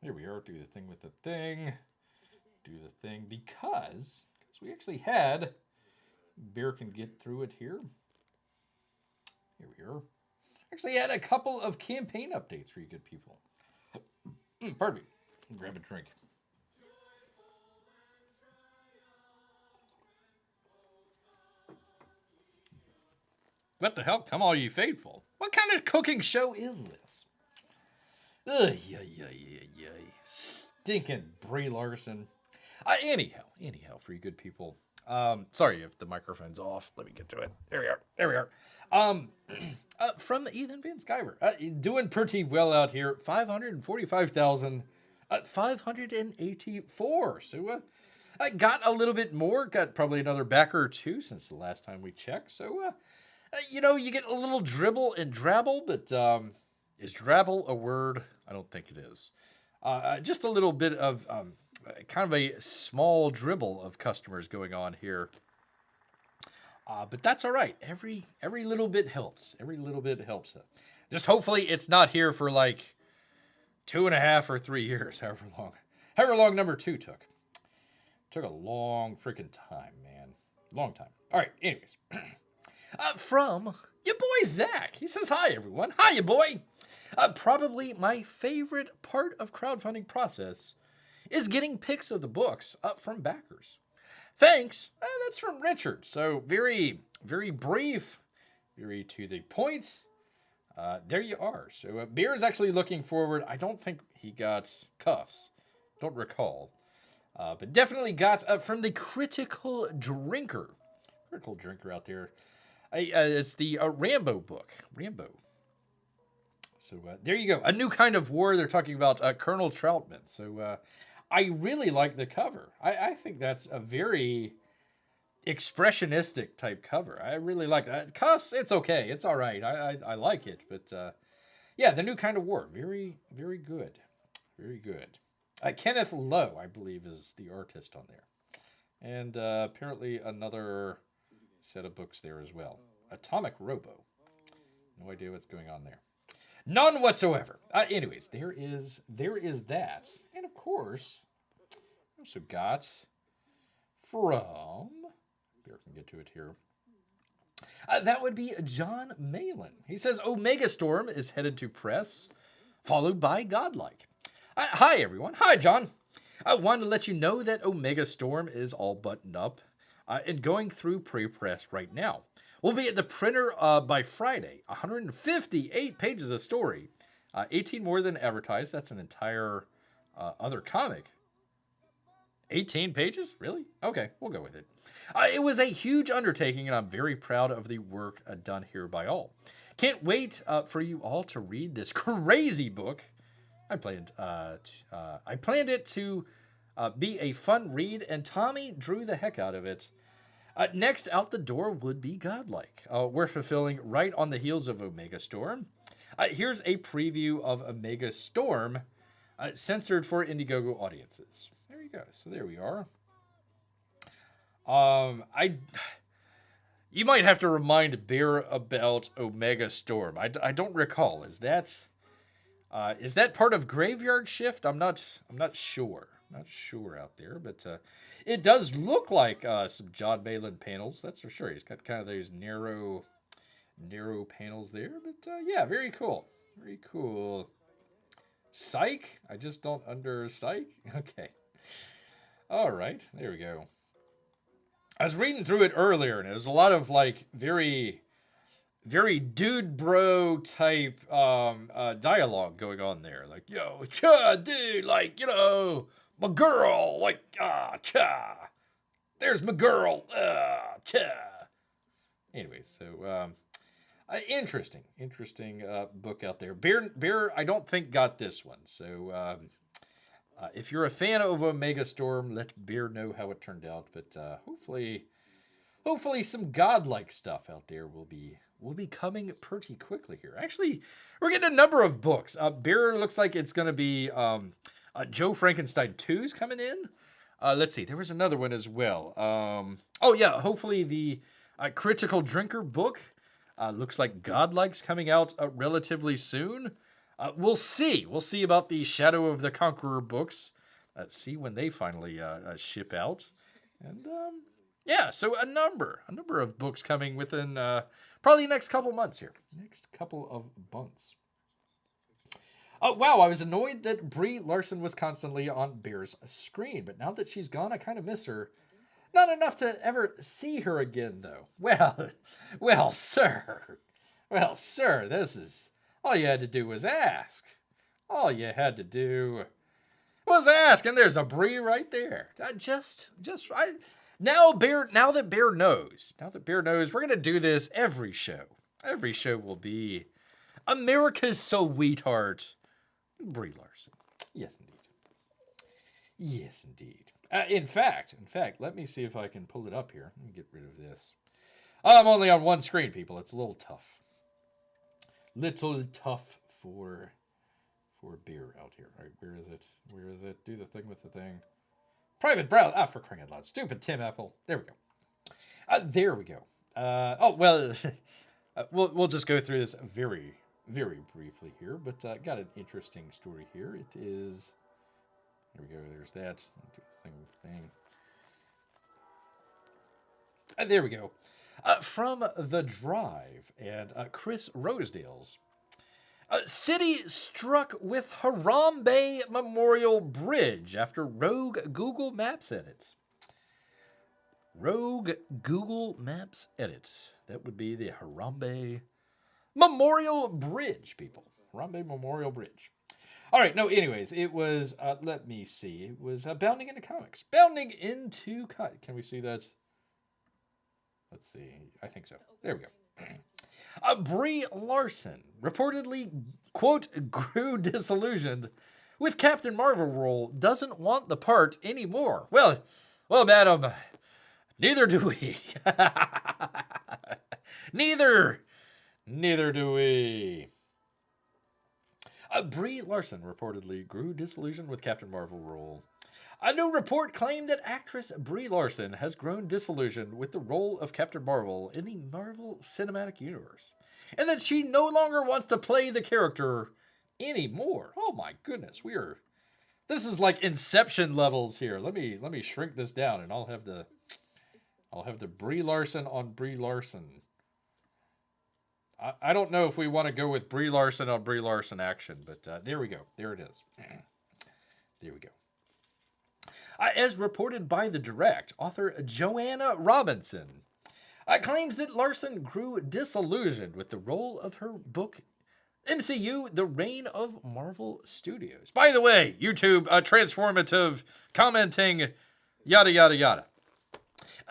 There we are. Do the thing with the thing. Do the thing because we actually had Bear can get through it here. Here we are. Actually had a couple of campaign updates for you good people. Pardon me. Grab a drink. What the hell? Come all you faithful. What kind of cooking show is this? Stinking Brie Larson. Anyhow, for you good people. Sorry if the microphone's off. Let me get to it. There we are. From Ethan Van Sciver. Doing pretty well out here. 545,584. So I got a little bit more. Got probably another backer or two since the last time we checked. So, you get a little dribble and drabble. But is drabble a word? I don't think it is. Just a little bit of kind of a small dribble of customers going on here. But that's all right. Every little bit helps. Every little bit helps. Just hopefully it's not here for like 2.5 or 3 years, however long However long number 2 took. Took a long freaking time, man. Long time. All right, anyways. From your boy Zach. He says, hi, everyone. Hi, your boy. Probably my favorite part of crowdfunding process is getting pics of the books up from backers. Thanks. That's from Richard. So very, very brief, very to the point. There you are. So Beer is actually looking forward. I don't think he got Kuffz. Don't recall. But definitely got from the Critical Drinker. Critical Drinker out there. It's the Rambo book. Rambo. So there you go. A new kind of war. They're talking about Colonel Troutman. So I really like the cover. I think that's a very expressionistic type cover. I really like that. Kuffz, it's okay. It's all right. I like it. But yeah, the new kind of war. Very, very good. Very good. Kenneth Lowe, I believe, is the artist on there. And apparently another set of books there as well. Atomic Robo. No idea what's going on there. None whatsoever. Anyways, there is that. And of course, I also got from... Bear can get to it here. That would be John Malin. He says, Omega Storm is headed to press, followed by Godlike. Hi, everyone. Hi, John. I wanted to let you know that Omega Storm is all buttoned up and going through pre-press right now. We'll be at the printer by Friday. 158 pages of story. 18 more than advertised. That's an entire other comic. 18 pages? Really? Okay, we'll go with it. It was a huge undertaking, and I'm very proud of the work done here by all. Can't wait for you all to read this crazy book. I planned it to be a fun read, and Tommy drew the heck out of it. Next out the door would be Godlike. We're fulfilling right on the heels of Omega Storm. Here's a preview of Omega Storm, censored for Indiegogo audiences. There you go. So there we are. You might have to remind Bear about Omega Storm. I don't recall. Is that part of Graveyard Shift? I'm not sure. Not sure out there, but it does look like some John Malin panels. That's for sure. He's got kind of those narrow panels there, but yeah, very cool. Very cool. Psych? I just don't under psych. Okay. All right, there we go. I was reading through it earlier, and it was a lot of like very, very dude bro type dialogue going on there. Like, yo, cha, dude, like, you know, my girl, like, cha. There's my girl, cha. Anyways, so interesting book out there. Bear, I don't think got this one. So if you're a fan of Omega Storm, let Bear know how it turned out. But hopefully some godlike stuff out there will be coming pretty quickly here. Actually, we're getting a number of books. Bear looks like it's going to be Joe Frankenstein 2's coming in. Let's see. There was another one as well. Oh, yeah. Hopefully the Critical Drinker book looks like Godlike's coming out relatively soon. We'll see. We'll see about the Shadow of the Conqueror books. Let's see when they finally ship out. And yeah, so a number of books coming within probably the next couple months here. Next couple of months. Oh, wow, I was annoyed that Brie Larson was constantly on Bear's screen, but now that she's gone, I kind of miss her. Not enough to ever see her again, though. Well, sir, this is... All you had to do was ask. All you had to do was ask, and there's a Brie right there. Now that Bear knows, we're gonna do this every show. Every show will be America's sweetheart, Brie Larson. Yes, indeed. In fact, let me see if I can pull it up here. Let me get rid of this. I'm only on one screen, people. It's a little tough. Little tough for Beer out here. All right, where is it? Do the thing with the thing. Private browse. For crying out loud. Stupid Tim Apple. There we go. There we go. We'll just go through this very, very briefly here, but got an interesting story here. It is There we go. There's that. Do the thing. There we go. From The Drive and Chris Rosedale's. City struck with Harambe Memorial Bridge after rogue Google Maps edits. Rogue Google Maps edits. That would be the Harambe Memorial Bridge, people. Harambe Memorial Bridge. All right, no, anyways, it was, let me see. It was Bounding into Comics. Bounding into Comics. Can we see that? Let's see. I think so. There we go. Brie Larson reportedly, quote, grew disillusioned with Captain Marvel role, doesn't want the part anymore. Well, madam, neither do we. Neither do we. Brie Larson reportedly grew disillusioned with Captain Marvel role. A new report claimed that actress Brie Larson has grown disillusioned with the role of Captain Marvel in the Marvel Cinematic Universe, and that she no longer wants to play the character anymore. Oh my goodness, this is like Inception levels here. Let me shrink this down, and I'll have the Brie Larson on Brie Larson. I don't know if we want to go with Brie Larson on Brie Larson action, but there we go. There it is. There we go. As reported by The Direct, author Joanna Robinson claims that Larson grew disillusioned with the role of her book MCU, The Reign of Marvel Studios. By the way, YouTube, transformative, commenting, yada, yada, yada.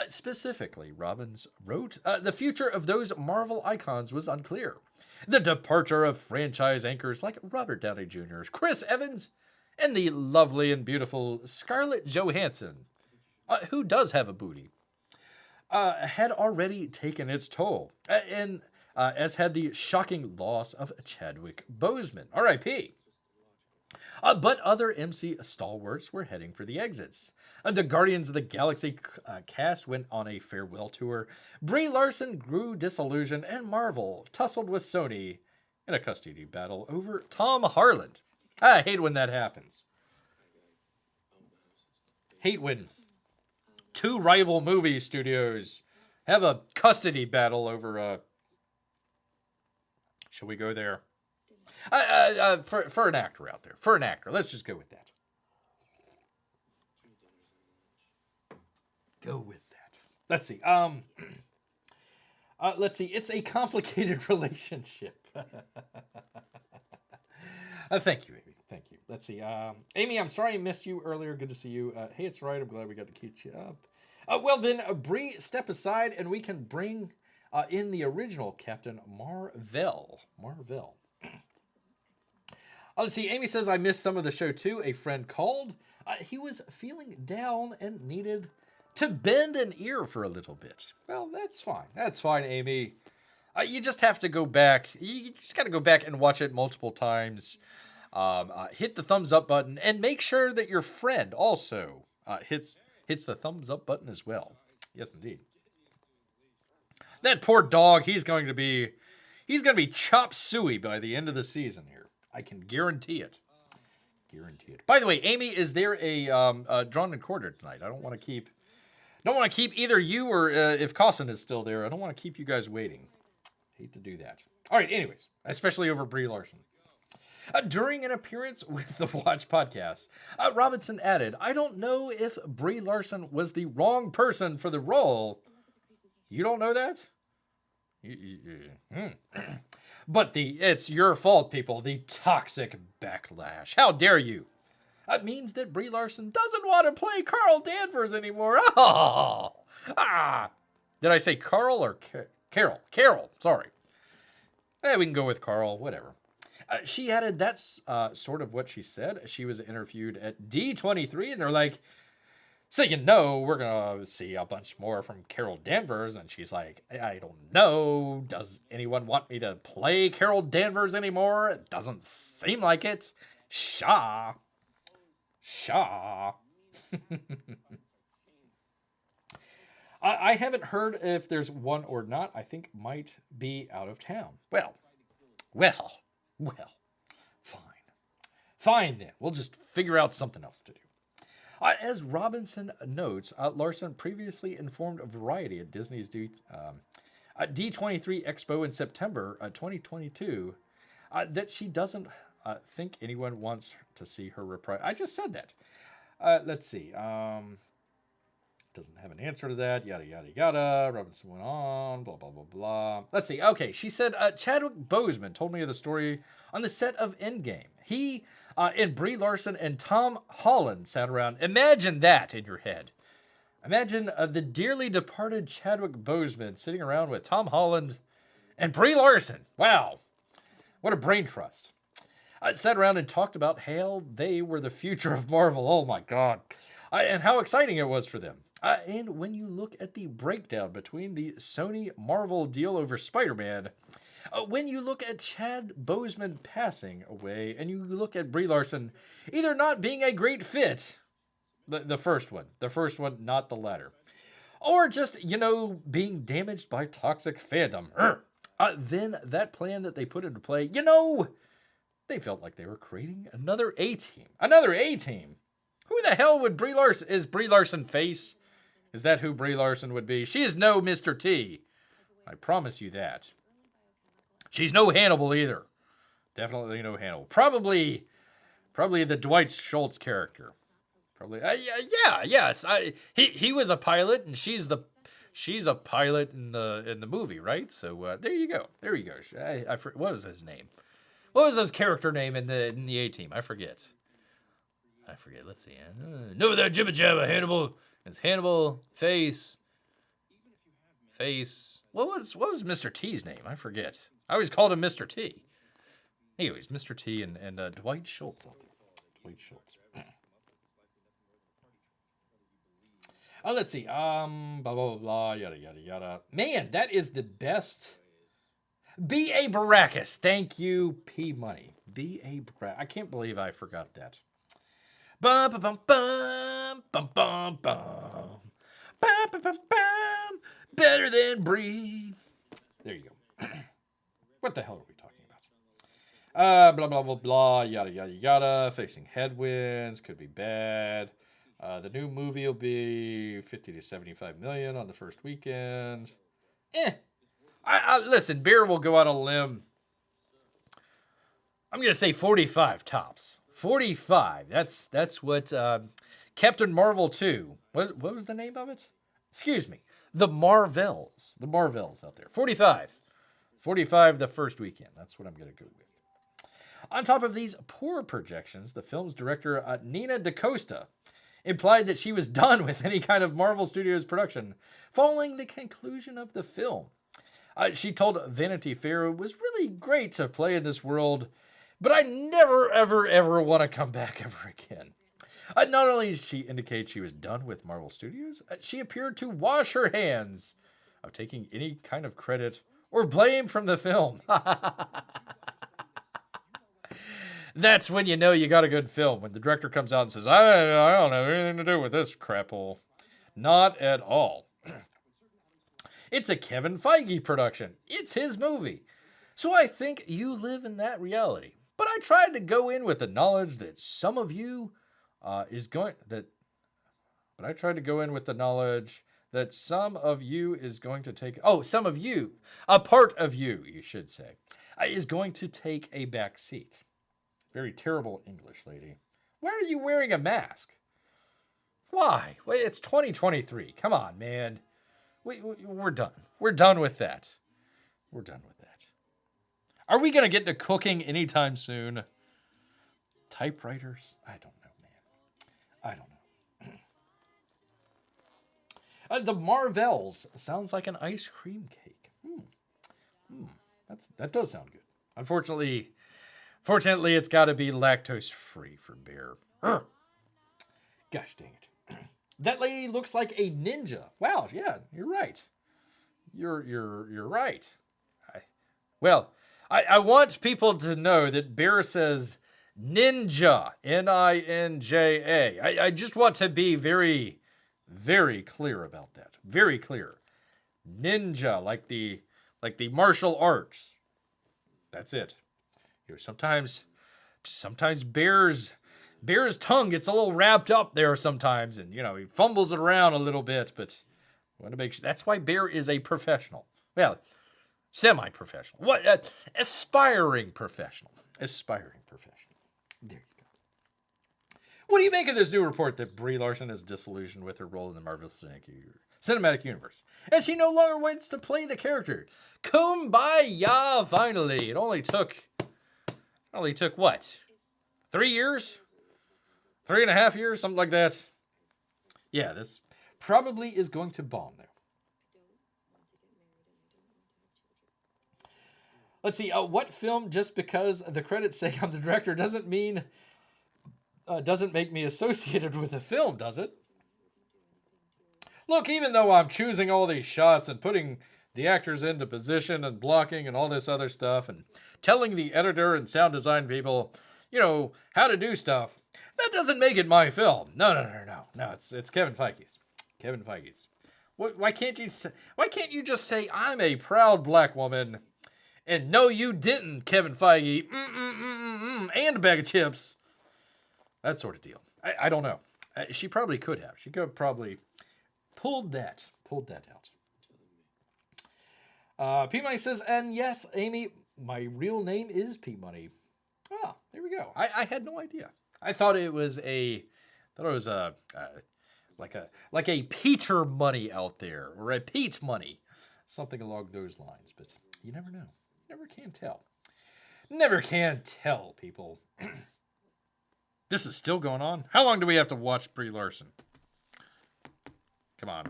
Specifically, Robbins wrote, the future of those Marvel icons was unclear. The departure of franchise anchors like Robert Downey Jr., Chris Evans, and the lovely and beautiful Scarlett Johansson, who does have a booty, had already taken its toll, as had the shocking loss of Chadwick Boseman, R.I.P. But other MC stalwarts were heading for the exits. The Guardians of the Galaxy cast went on a farewell tour. Brie Larson grew disillusioned, and Marvel tussled with Sony in a custody battle over Tom Holland. I hate when that happens. Hate when two rival movie studios have a custody battle over shall we go there? For an actor out there. For an actor. Let's just go with that. Go with that. Let's see. Let's see. It's a complicated relationship. Thank you, Amy. Thank you. Let's see. Amy, I'm sorry I missed you earlier. Good to see you. Hey, it's right. I'm glad we got to keep you up. Well, then, Brie, step aside and we can bring in the original Captain Marvel. Let's see. Amy says, I missed some of the show too. A friend called. He was feeling down and needed to bend an ear for a little bit. Well, that's fine. That's fine, Amy. You just have to go back. You just got to go back and watch it multiple times. Hit the thumbs up button and make sure that your friend also hits the thumbs up button as well. Yes, indeed. That poor dog, he's going to be chop suey by the end of the season here. I can guarantee it. Guarantee it. By the way, Amy, is there a drawn and quartered tonight? I don't want to keep either you or if Cossin is still there, I don't want to keep you guys waiting. Hate to do that. All right, anyways, especially over Brie Larson. During an appearance with the Watch podcast, Robinson added, I don't know if Brie Larson was the wrong person for the role. You don't know that? But it's your fault, people. The toxic backlash. How dare you? That means that Brie Larson doesn't want to play Carl Danvers anymore. Oh! Did I say Carl or Carol? Carol, sorry. We can go with Carl, whatever. She added that's sort of what she said. She was interviewed at D23, and they're like, so we're going to see a bunch more from Carol Danvers. And she's like, I don't know. Does anyone want me to play Carol Danvers anymore? It doesn't seem like it. Shaw. I haven't heard if there's one or not. I think might be out of town. Well. Fine then. We'll just figure out something else to do. As Robinson notes, Larson previously informed Variety at Disney's D23 Expo in September 2022 that she doesn't think anyone wants to see her reprise. I just said that. Let's see. Doesn't have an answer to that. Yada, yada, yada. Robinson went on. Blah, blah, blah, blah. Let's see. Okay, she said, Chadwick Boseman told me of the story on the set of Endgame. He and Brie Larson and Tom Holland sat around. Imagine that in your head. Imagine the dearly departed Chadwick Boseman sitting around with Tom Holland and Brie Larson. Wow. What a brain trust. Sat around and talked about how they were the future of Marvel. Oh, my God. And how exciting it was for them. And when you look at the breakdown between the Sony-Marvel deal over Spider-Man, when you look at Chad Boseman passing away, and you look at Brie Larson either not being a great fit, the first one, not the latter, or just, being damaged by toxic fandom, then that plan that they put into play, they felt like they were creating another A-team. Another A-team. Who the hell would Brie Larson... Is Brie Larson face? Is that who Brie Larson would be? She is no Mr. T. I promise you that. She's no Hannibal either. Definitely no Hannibal. Probably the Dwight Schultz character. Probably. Yes. He was a pilot, and she's a pilot in the movie, right? So there you go. What was his name? What was his character name in the A-Team? I forget. Let's see. No, without jibba jabba. Hannibal. It's Hannibal. Face. What was Mr. T's name? I forget. I always called him Mr. T. Anyways, Mr. T and Dwight Schultz out there. Dwight Schultz. Let's see. Blah blah blah blah. Yada yada yada. Man, that is the best. B.A. Baracus. Thank you, P Money. B.A. Baracus. I can't believe I forgot that. Bum bum bum bum bum bum bum bum bum bum bum. Better than Brie. There you go. What the hell are we talking about? Blah blah blah blah. Yada yada yada. Facing headwinds could be bad. The new movie will be 50 to 75 million on the first weekend. Listen, Beer will go out on a limb. I'm gonna say 45 tops. 45. That's what Captain Marvel 2. What was the name of it? Excuse me. The Marvels. The Marvels out there. 45. 45 the first weekend. That's what I'm going to go with. On top of these poor projections, the film's director, Nina DaCosta, implied that she was done with any kind of Marvel Studios production following the conclusion of the film. She told Vanity Fair it was really great to play in this world, but I never, ever, ever want to come back ever again. Not only did she indicate she was done with Marvel Studios, she appeared to wash her hands of taking any kind of credit or blame from the film. That's when you know you got a good film, when the director comes out and says, I don't have anything to do with this crap hole. Not at all. It's a Kevin Feige production. It's his movie. So I think you live in that reality. But I tried to go in with the knowledge that some of you is going to take... Oh, some of you, a part of you, you should say, is going to take a back seat. Very terrible English, lady. Why are you wearing a mask? Why? Well, it's 2023. Come on, man. We're done. We're done with that. We're done with that. Are we going to get to cooking anytime soon? Typewriters? I don't know, man. I don't know. The Marvels sounds like an ice cream cake. That does sound good. Unfortunately, it's got to be lactose-free for Bear. Gosh dang it. That lady looks like a ninja. Wow, yeah, you're right. You're right. I want people to know that Bear says ninja, Ninja. I just want to be very, very clear about that. Very clear. Ninja, like the martial arts. That's it. Sometimes Bear's Bear's tongue gets a little wrapped up there sometimes, and, you know, he fumbles it around a little bit, but I want to make sure. That's why Bear is a professional. Well, semi-professional. What? Aspiring professional. Aspiring professional. There you go. What do you make of this new report that Brie Larson is disillusioned with her role in the Marvel Cinematic Universe, and she no longer wants to play the character? Kumbaya, finally. It only took what? 3 years? 3.5 years? Something like that. Yeah, this probably is going to bomb, though. Let's see. What film, just because the credits say I'm the director, doesn't make me associated with the film, does it? Look, even though I'm choosing all these shots and putting the actors into position and blocking and all this other stuff and telling the editor and sound design people, you know, how to do stuff, that doesn't make it my film. No. It's Kevin Feige's. Kevin Feige's. Why can't you just say I'm a proud black woman? And no, you didn't, Kevin Feige. And a bag of chips. That sort of deal. I don't know. She probably could have. She could have probably pulled that out. P-Money says, and yes, Amy, my real name is P-Money. Ah, there we go. I had no idea. I thought it was like a Peter Money out there, or a Pete Money, something along those lines. But you never know. Never can tell. Never can tell, people. This is still going on. How long do we have to watch Brie Larson? Come on.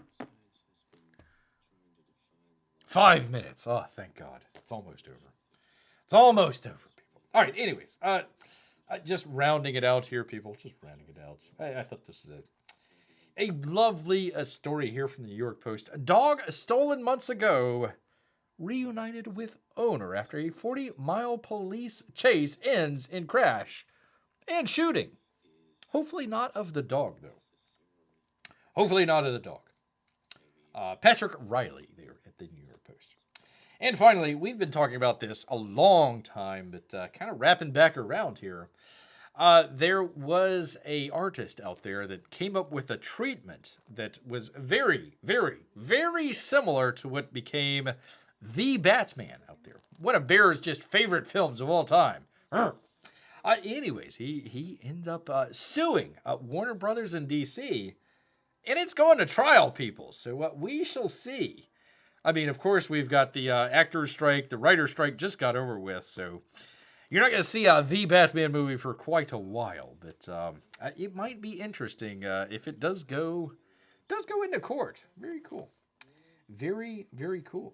5 minutes. Oh, thank God. It's almost over. It's almost over, people. All right, anyways. Just rounding it out here, people. Just rounding it out. I thought this was a lovely story here from the New York Post. A dog stolen months ago reunited with owner after a 40-mile police chase ends in crash and shooting. Hopefully not of the dog, though. Hopefully not of the dog. Patrick Riley there at the New York Post. And finally, we've been talking about this a long time, but kind of wrapping back around here. There was a artist out there that came up with a treatment that was very, very, very similar to what became The Batman out there. One of Bear's just favorite films of all time. Anyways, he ends up suing Warner Brothers in DC, and it's going to trial, people. So we shall see. I mean, of course, we've got the actors' strike. The writer's strike just got over with, so you're not going to see The Batman movie for quite a while. But it might be interesting if it does go into court. Very cool. Very, very cool.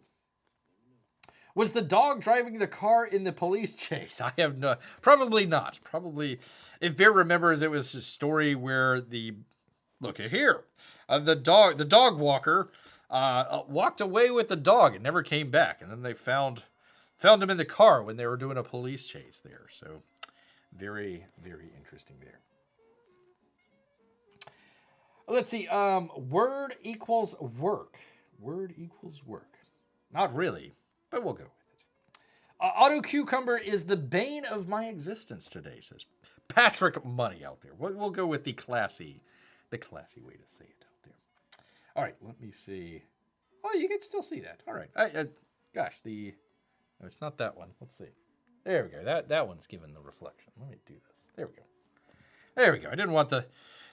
Was the dog driving the car in the police chase? I have no... Probably not. Probably, if Bear remembers, it was a story where look at here. The dog walker walked away with the dog and never came back. And then they found him in the car when they were doing a police chase there. So, very, very interesting there. Let's see. Word equals work. Word equals work. Not really. But we'll go with it. Auto Cucumber is the bane of my existence today, says Patrick Money out there. We'll go with the classy way to say it out there. All right, let me see. Oh, you can still see that. All right. No, it's not that one. Let's see. There we go. That one's given the reflection. Let me do this. There we go. There we go. I didn't want the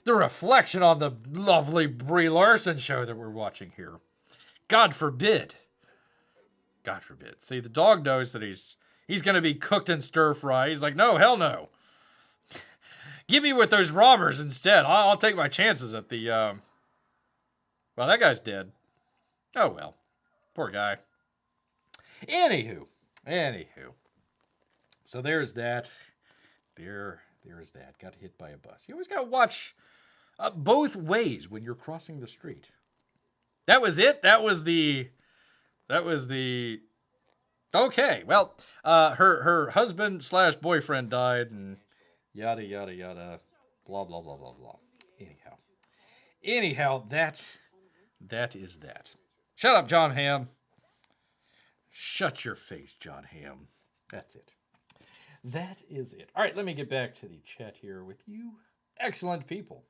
reflection on the lovely Brie Larson show that we're watching here. God forbid. God forbid. See, the dog knows that he's going to be cooked in stir fry. He's like, no, hell no. Give me with those robbers instead. I'll take my chances at the... Well, that guy's dead. Oh, well. Poor guy. Anywho. So there's that. There's that. Got hit by a bus. You always got to watch both ways when you're crossing the street. That was it? That was the... Okay, well, her husband / boyfriend died, and yada, yada, yada, blah, blah, blah, blah, blah. Anyhow, that is that. Shut up, John Hamm. Shut your face, John Hamm. That's it. That is it. All right, let me get back to the chat here with you. Excellent people.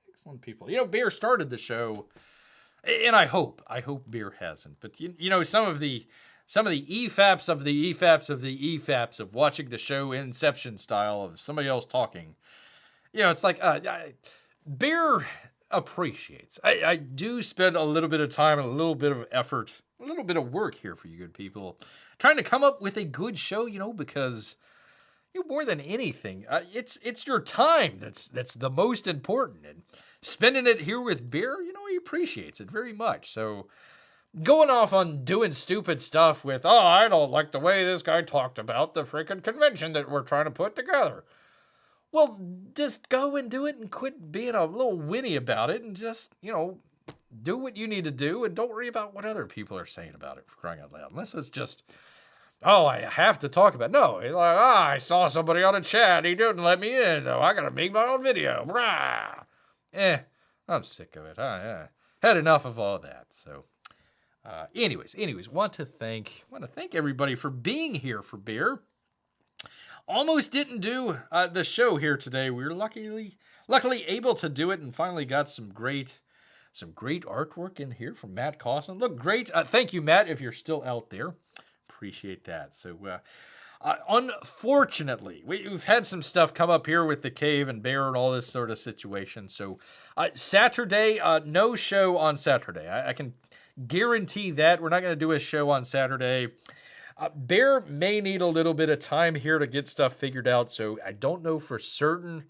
Excellent people. You know, Bear started the show, and I hope Bear hasn't. But you know, some of the EFAPs of the EFAPs of the EFAPs of watching the show Inception style of somebody else talking. You know, it's like Bear appreciates. I do spend a little bit of time and a little bit of effort, a little bit of work here for you good people, trying to come up with a good show, you know, because more than anything, it's your time that's the most important, and spending it here with Bear, you know, he appreciates it very much. So going off on doing stupid stuff with, oh, I don't like the way this guy talked about the freaking convention that we're trying to put together. Well, just go and do it and quit being a little whinny about it and just, you know, do what you need to do and don't worry about what other people are saying about it, for crying out loud. Unless it's just, oh, I have to talk about it. No, it's like, I saw somebody on a chat. He didn't let me in. Oh, I got to make my own video. Rah! I'm sick of it. Had enough of all that. So, anyways, want to thank everybody for being here for Bear. Almost didn't do the show here today. We were luckily able to do it and finally got some great artwork in here from Matt Cossin. Look great. Thank you, Matt, if you're still out there. Appreciate that. So, unfortunately, we've had some stuff come up here with the cave and Bear and all this sort of situation. So, Saturday, no show on Saturday. I can guarantee that. We're not going to do a show on Saturday. Bear may need a little bit of time here to get stuff figured out, so I don't know for certain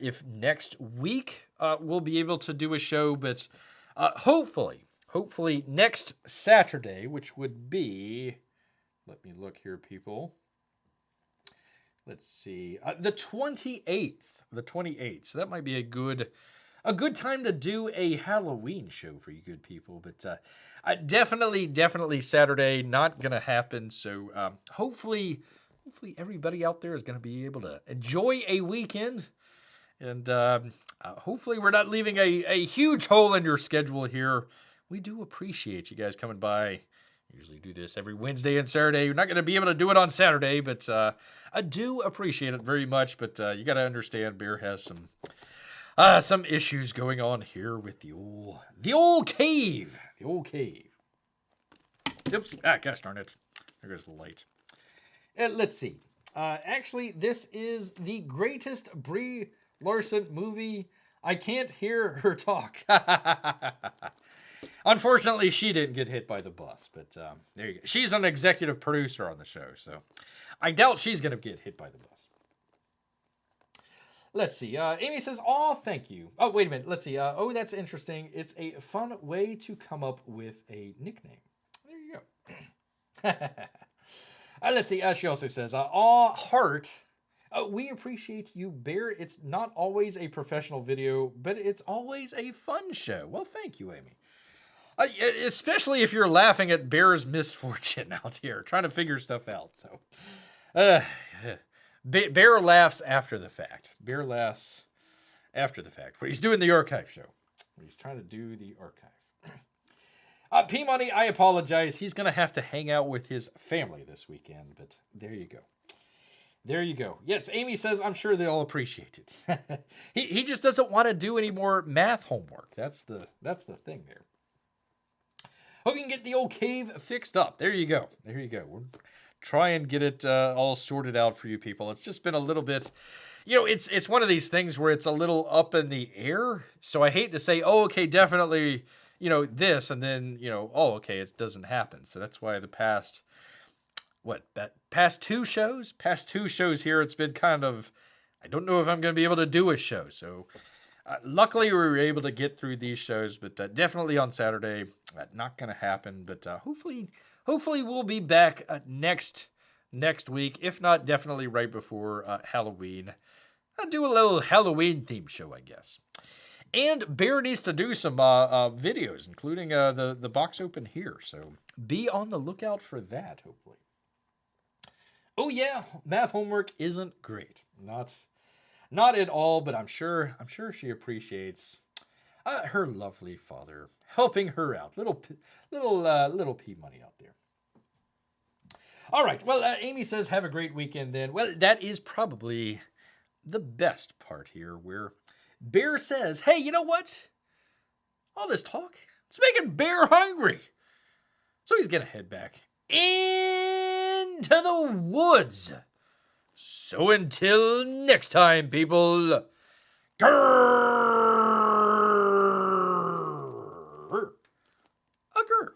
if next week we'll be able to do a show, but hopefully next Saturday, which would be, let me look here, people. Let's see, the 28th. So that might be a good time to do a Halloween show for you good people, but definitely Saturday, not going to happen. So hopefully everybody out there is going to be able to enjoy a weekend. And hopefully we're not leaving a huge hole in your schedule here. We do appreciate you guys coming by. Usually do this every Wednesday and Saturday. You're not going to be able to do it on Saturday, but I do appreciate it very much. But you got to understand, Bear has some issues going on here with the old cave. The old cave. Oops. Gosh darn it. There goes the light. Let's see. Actually, this is the greatest Brie Larson movie. I can't hear her talk. Unfortunately, she didn't get hit by the bus, but there you go. She's an executive producer on the show, so I doubt she's going to get hit by the bus. Let's see. Amy says, oh, thank you. Oh, wait a minute. Let's see. Oh, that's interesting. It's a fun way to come up with a nickname. There you go. Let's see. She also says, heart. We appreciate you, Bear. It's not always a professional video, but it's always a fun show. Well, thank you, Amy. Especially if you're laughing at Bear's misfortune out here, trying to figure stuff out. So, Bear laughs after the fact. Bear laughs after the fact. But he's doing the archive show. He's trying to do the archive. P-Money, I apologize. He's going to have to hang out with his family this weekend. But there you go. There you go. Yes, Amy says, I'm sure they all appreciate it. he just doesn't want to do any more math homework. That's the thing there. Hope you can get the old cave fixed up. There you go. There you go. We'll try and get it all sorted out for you people. It's just been a little bit, you know, it's one of these things where it's a little up in the air. So I hate to say, oh, okay, definitely, you know, this, and then, you know, oh, okay, it doesn't happen. So that's why the past two shows here, it's been kind of, I don't know if I'm going to be able to do a show. So luckily we were able to get through these shows, but definitely on Saturday, not going to happen. But hopefully we'll be back next week. If not, definitely right before Halloween. I'll do a little Halloween themed show, I guess. And Bear needs to do some videos, including the box open here. So be on the lookout for that, hopefully. Oh yeah, math homework isn't great. Not at all, but I'm sure she appreciates her lovely father helping her out. Little P money out there. All right. Well, Amy says, have a great weekend then. Well, that is probably the best part here, where Bear says, hey, you know what? All this talk, it's making Bear hungry. So he's going to head back into the woods. So until next time, people. Grrr. A grr.